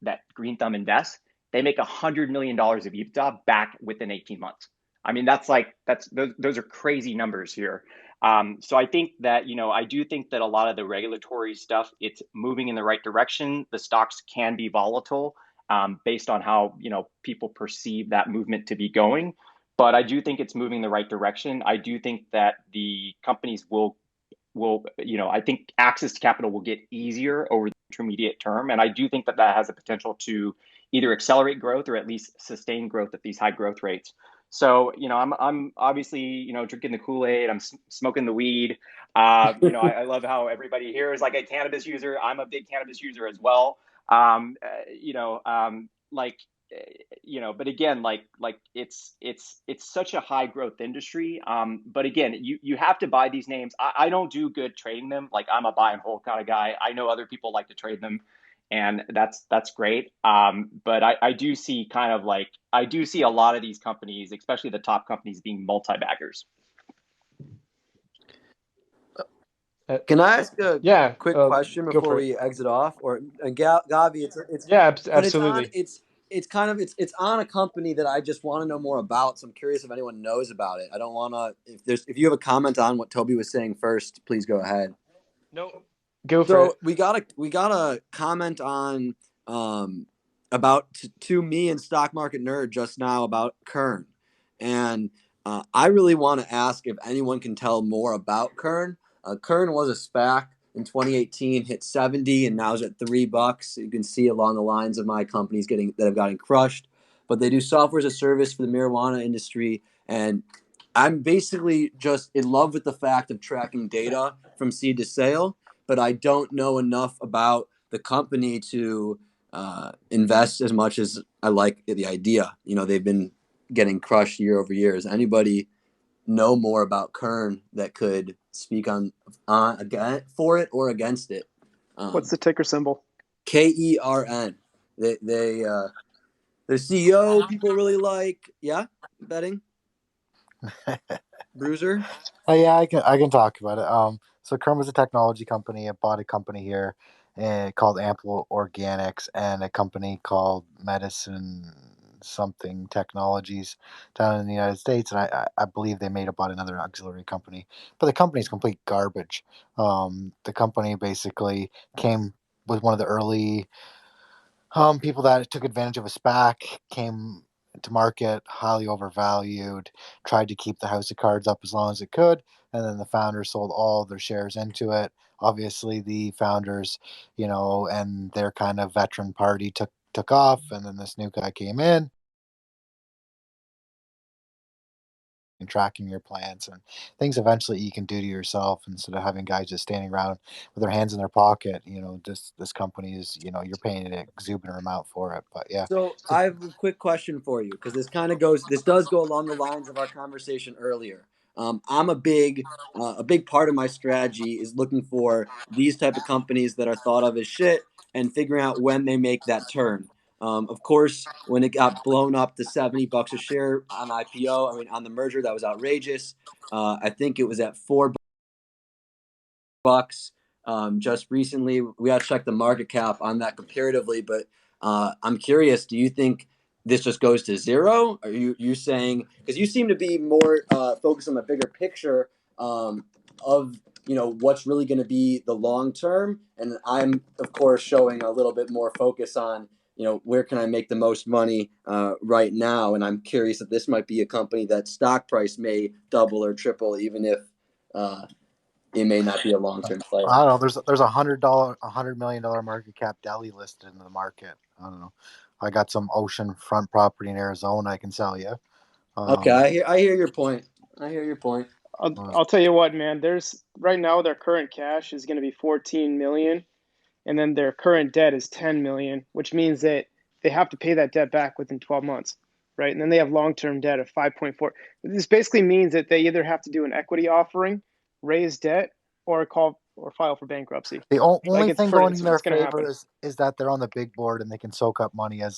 F: that Green Thumb invests, they make $100 million of EBITDA back within 18 months. I mean, those are crazy numbers here. So I think that, I do think that a lot of the regulatory stuff, it's moving in the right direction. The stocks can be volatile based on how, people perceive that movement to be going. But I do think it's moving in the right direction. I do think that the companies will, I think access to capital will get easier over the intermediate term. And I do think that has the potential to either accelerate growth or at least sustain growth at these high growth rates. So, I'm obviously, drinking the Kool-Aid, I'm smoking the weed. I love how everybody here is like a cannabis user. I'm a big cannabis user as well. But again, like it's such a high growth industry. But again, you have to buy these names. I don't do good trading them. Like, I'm a buy and hold kind of guy. I know other people like to trade them, and that's great. But I do see a lot of these companies, especially the top companies, being multi-baggers.
G: Can I ask a quick question before we
A: it.
G: exit off? Or Gavi, it's
A: Yeah,
G: but
A: absolutely.
G: it's on a company that I just want to know more about. So I'm curious if anyone knows about it. I don't want to. If you have a comment on what Toby was saying first, please go ahead.
A: No, go for it.
G: We got a comment on about to me and Stock Market Nerd just now about Kern, and I really want to ask if anyone can tell more about Kern. Kern was a SPAC in 2018, hit 70, and now is at $3. You can see along the lines of my companies that have gotten crushed. But they do software as a service for the marijuana industry, and I'm basically just in love with the fact of tracking data from seed to sale. But I don't know enough about the company to invest as much as I like the idea. They've been getting crushed year over year. Does anybody know more about Kern that could speak on for it or against it?
B: What's the ticker symbol?
G: KERN. Their CEO people really like. Yeah, betting. Bruiser.
E: Oh yeah, I can talk about it. So Kern was a technology company. It bought a company here called Ample Organics and a company called Medicine something Technologies down in the United States, and I believe they made about another auxiliary company, but the company's complete garbage. The company basically came with one of the early people that took advantage of a SPAC, came to market highly overvalued, tried to keep the house of cards up as long as it could, and then the founders sold all their shares into it. Obviously, the founders, and their kind of veteran party took off, and then this new guy came in. and tracking your plants and things eventually you can do to yourself instead of having guys just standing around with their hands in their pocket. This company is, you're paying an exuberant amount for it. But yeah.
G: So I have a quick question for you because this does go along the lines of our conversation earlier. I'm a big part of my strategy is looking for these type of companies that are thought of as shit and figuring out when they make that turn. Of course, when it got blown up to $70 a share on IPO, I mean, on the merger, that was outrageous. I think it was at $4 just recently. We got to check the market cap on that comparatively, but I'm curious. Do you think this just goes to zero? Are you saying, because you seem to be more focused on the bigger picture of what's really going to be the long term, and I'm of course showing a little bit more focus on where can I make the most money right now, and I'm curious if this might be a company that stock price may double or triple, even if it may not be a long-term player.
E: I don't know. There's $100 million market cap deli listed in the market. I don't know. I got some oceanfront property in Arizona I can sell you.
G: Okay, I hear your point. I hear your point.
B: I'll tell you what, man. There's right now their current cash is going to be 14 million, and then their current debt is 10 million, which means that they have to pay that debt back within 12 months, right? And then they have long-term debt of 5.4. This basically means that they either have to do an equity offering, raise debt, or file for bankruptcy.
E: The only thing going in their
B: it's gonna
E: favor
B: happen.
E: is that they're on the big board and they can soak up money and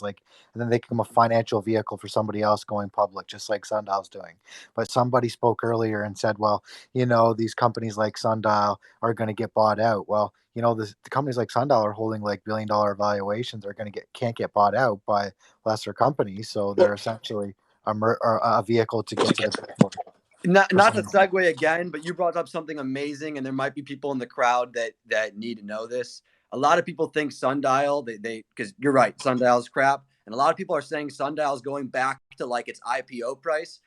E: then they become a financial vehicle for somebody else going public, just like Sundial's doing. But somebody spoke earlier and said, well, these companies like Sundial are going to get bought out. Well, the companies like Sundial are holding like billion-dollar valuations. Are can't get bought out by lesser companies, so they're essentially a vehicle to get to the big board.
G: Not to segue again, but you brought up something amazing, and there might be people in the crowd that need to know this. A lot of people think Sundial, they because you're right, Sundial's crap, and a lot of people are saying Sundial's going back to like its IPO price.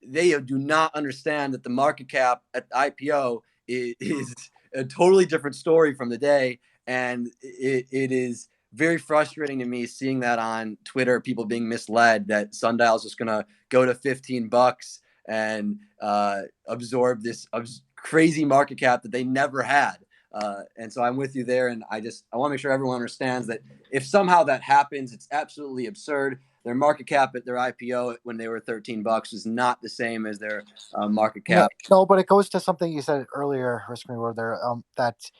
G: They do not understand that the market cap at IPO is a totally different story from the day, and it is very frustrating to me seeing that on Twitter, people being misled that Sundial's just gonna go to $15 and absorb this crazy market cap that they never had. And so I'm with you there. And I want to make sure everyone understands that if somehow that happens, it's absolutely absurd. Their market cap at their IPO when they were $13 is not the same as their market cap.
E: No, but it goes to something you said earlier, Risk Reward, there that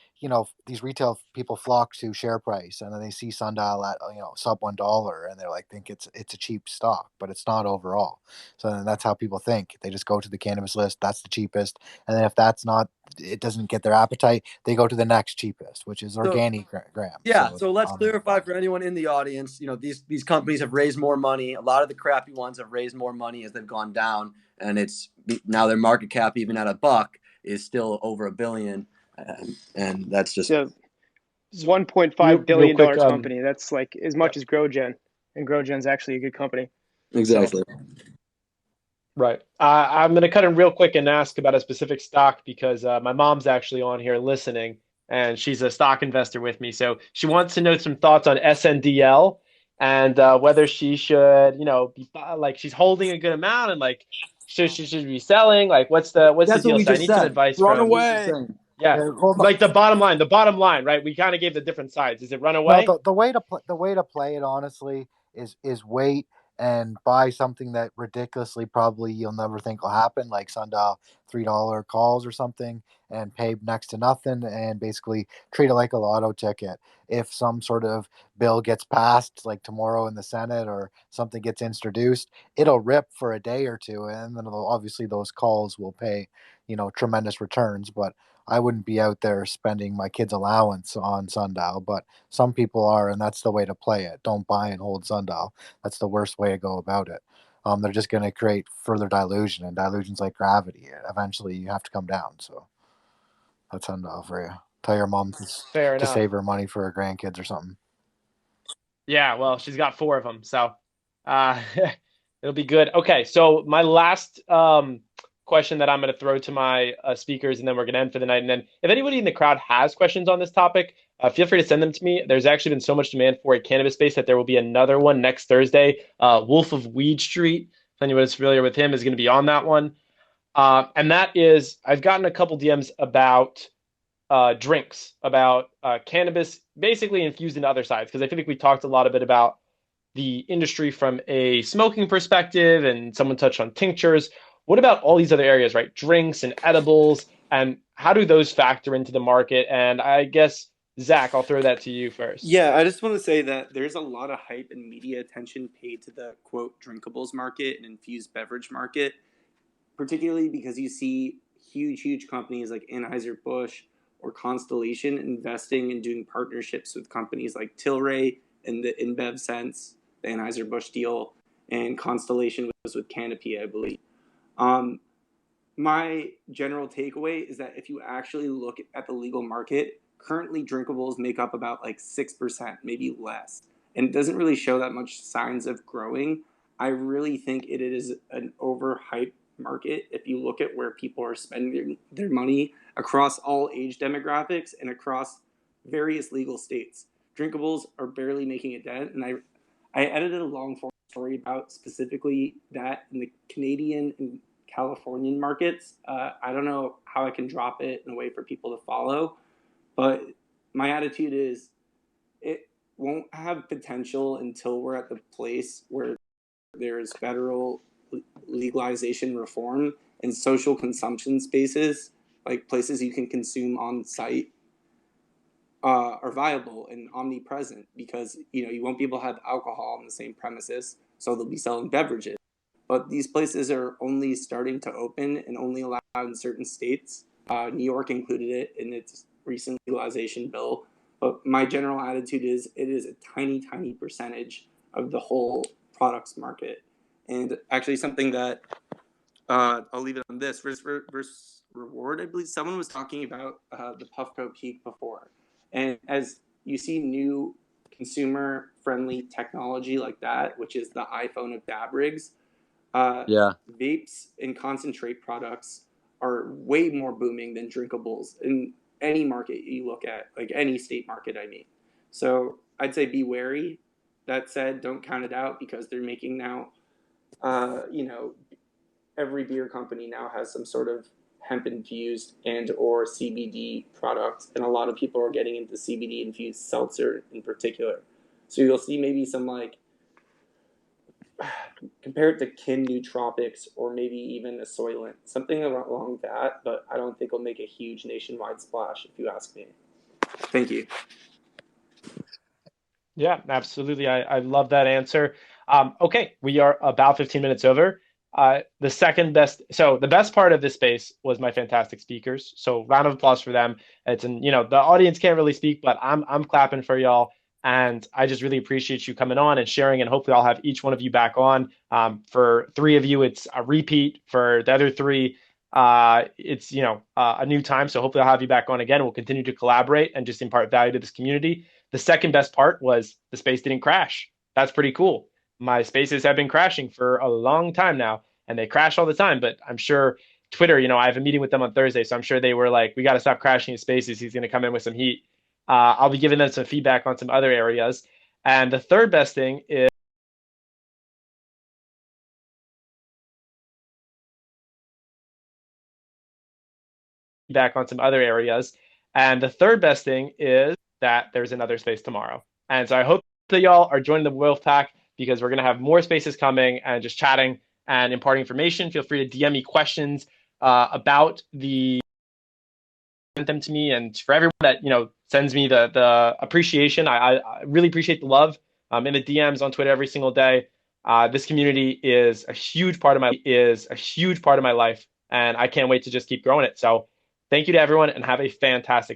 E: these retail people flock to share price, and then they see Sundial at sub $1, and they're like think it's a cheap stock, but it's not overall. So then that's how people think. They just go to the cannabis list, that's the cheapest, and then if that's not, it doesn't get their appetite, they go to the next cheapest, which is organic gram.
G: Yeah. So let's clarify for anyone in the audience. These companies have raised more money. A lot of the crappy ones have raised more money as they've gone down, and it's now their market cap, even at $1, is still over $1 billion, and that's just
B: it's $1.5 billion company. That's like as much as GrowGen, and GrowGen's actually a good company.
G: Exactly.
A: So. Right. I'm going to cut in real quick and ask about a specific stock because my mom's actually on here listening, and she's a stock investor with me. So she wants to know some thoughts on SNDL and whether she should, be like she's holding a good amount and like she should be selling. Like what's the deal? So I need some advice.
I: Run away.
A: Yeah, like the bottom line, right? We kind of gave the different sides. Is it run away?
E: No, the way to play it honestly is wait and buy something that ridiculously probably you'll never think will happen, like Sundial $3 calls or something, and pay next to nothing, and basically treat it like a lotto ticket. If some sort of bill gets passed, like tomorrow in the Senate, or something gets introduced, it'll rip for a day or two, and then obviously those calls will pay, tremendous returns. But I wouldn't be out there spending my kid's allowance on Sundial, but some people are, and that's the way to play it. Don't buy and hold Sundial. That's the worst way to go about it. They're just going to create further dilution, and dilution's like gravity. Eventually, you have to come down. So that's Sundial for you. Tell your mom to save her money for her grandkids or something.
A: Yeah, well, she's got 4 of them, so it'll be good. Okay, so my last question that I'm going to throw to my speakers, and then we're going to end for the night. And then if anybody in the crowd has questions on this topic, feel free to send them to me. There's actually been so much demand for a cannabis space that there will be another one next Thursday. Wolf of Weed Street, if anyone's familiar with him, is going to be on that one. And that is, I've gotten a couple DMs about drinks, about cannabis, basically infused into other sides, because I feel like we talked a lot a bit about the industry from a smoking perspective, and someone touched on tinctures. What about all these other areas, right? Drinks and edibles, and how do those factor into the market? And I guess, Zach, I'll throw that to you first.
D: Yeah, I just want to say that there's a lot of hype and media attention paid to the quote drinkables market and infused beverage market, particularly because you see huge companies like Anheuser-Busch or Constellation investing and doing partnerships with companies like Tilray and the InBev Sense, the Anheuser-Busch deal, and Constellation was with Canopy, I believe. My general takeaway is that if you actually look at the legal market, currently drinkables make up about like 6%, maybe less. And it doesn't really show that much signs of growing. I really think it is an overhyped market if you look at where people are spending their money across all age demographics and across various legal states. Drinkables are barely making a dent, and I edited a long form story about specifically that in the Canadian and Californian markets. I don't know how I can drop it in a way for people to follow, but my attitude is it won't have potential until we're at the place where there's federal legalization reform and social consumption spaces, like places you can consume on site, are viable and omnipresent, because you won't be able to have alcohol on the same premises, so they'll be selling beverages. But these places are only starting to open and only allowed in certain states. New York included it in its recent legalization bill. But my general attitude is it is a tiny percentage of the whole products market. And actually something that I'll leave it on this, risk versus reward. I believe someone was talking about the Puffco Peak before. And as you see new consumer-friendly technology like that, which is the iPhone of dab rigs, vapes and concentrate products are way more booming than drinkables in any market you look at, like any state market, I mean. So I'd say be wary. That said, don't count it out, because they're making now, every beer company now has some sort of hemp infused and or CBD products, and a lot of people are getting into CBD infused seltzer in particular. So you'll see maybe some, like, compare it to Kin Nootropics or maybe even a Soylent, something along that, but I don't think it'll make a huge nationwide splash, if you ask me. Thank you.
A: Yeah, absolutely. I love that answer. Okay, we are about 15 minutes over. The second best, so the best part of this space was my fantastic speakers. So round of applause for them. The audience can't really speak, but I'm clapping for y'all. And I just really appreciate you coming on and sharing. And hopefully I'll have each one of you back on. For three of you, it's a repeat. For the other three, it's a new time. So hopefully I'll have you back on again. We'll continue to collaborate and just impart value to this community. The second best part was the space didn't crash. That's pretty cool. My spaces have been crashing for a long time now, and they crash all the time. But I'm sure Twitter, I have a meeting with them on Thursday, so I'm sure they were like, we got to stop crashing his spaces. He's going to come in with some heat. I'll be giving them some feedback on some other areas. And the third best thing is feedback on some other areas. And the third best thing is that there's another space tomorrow. And so I hope that y'all are joining the Wolf Pack, because we're going to have more spaces coming and just chatting and imparting information. Feel free to DM me questions about the send them to me, and for everyone that sends me the appreciation, I really appreciate the love in the DMs on Twitter every single day. This community is a huge part of my life, and I can't wait to just keep growing it. So thank you to everyone, and have a fantastic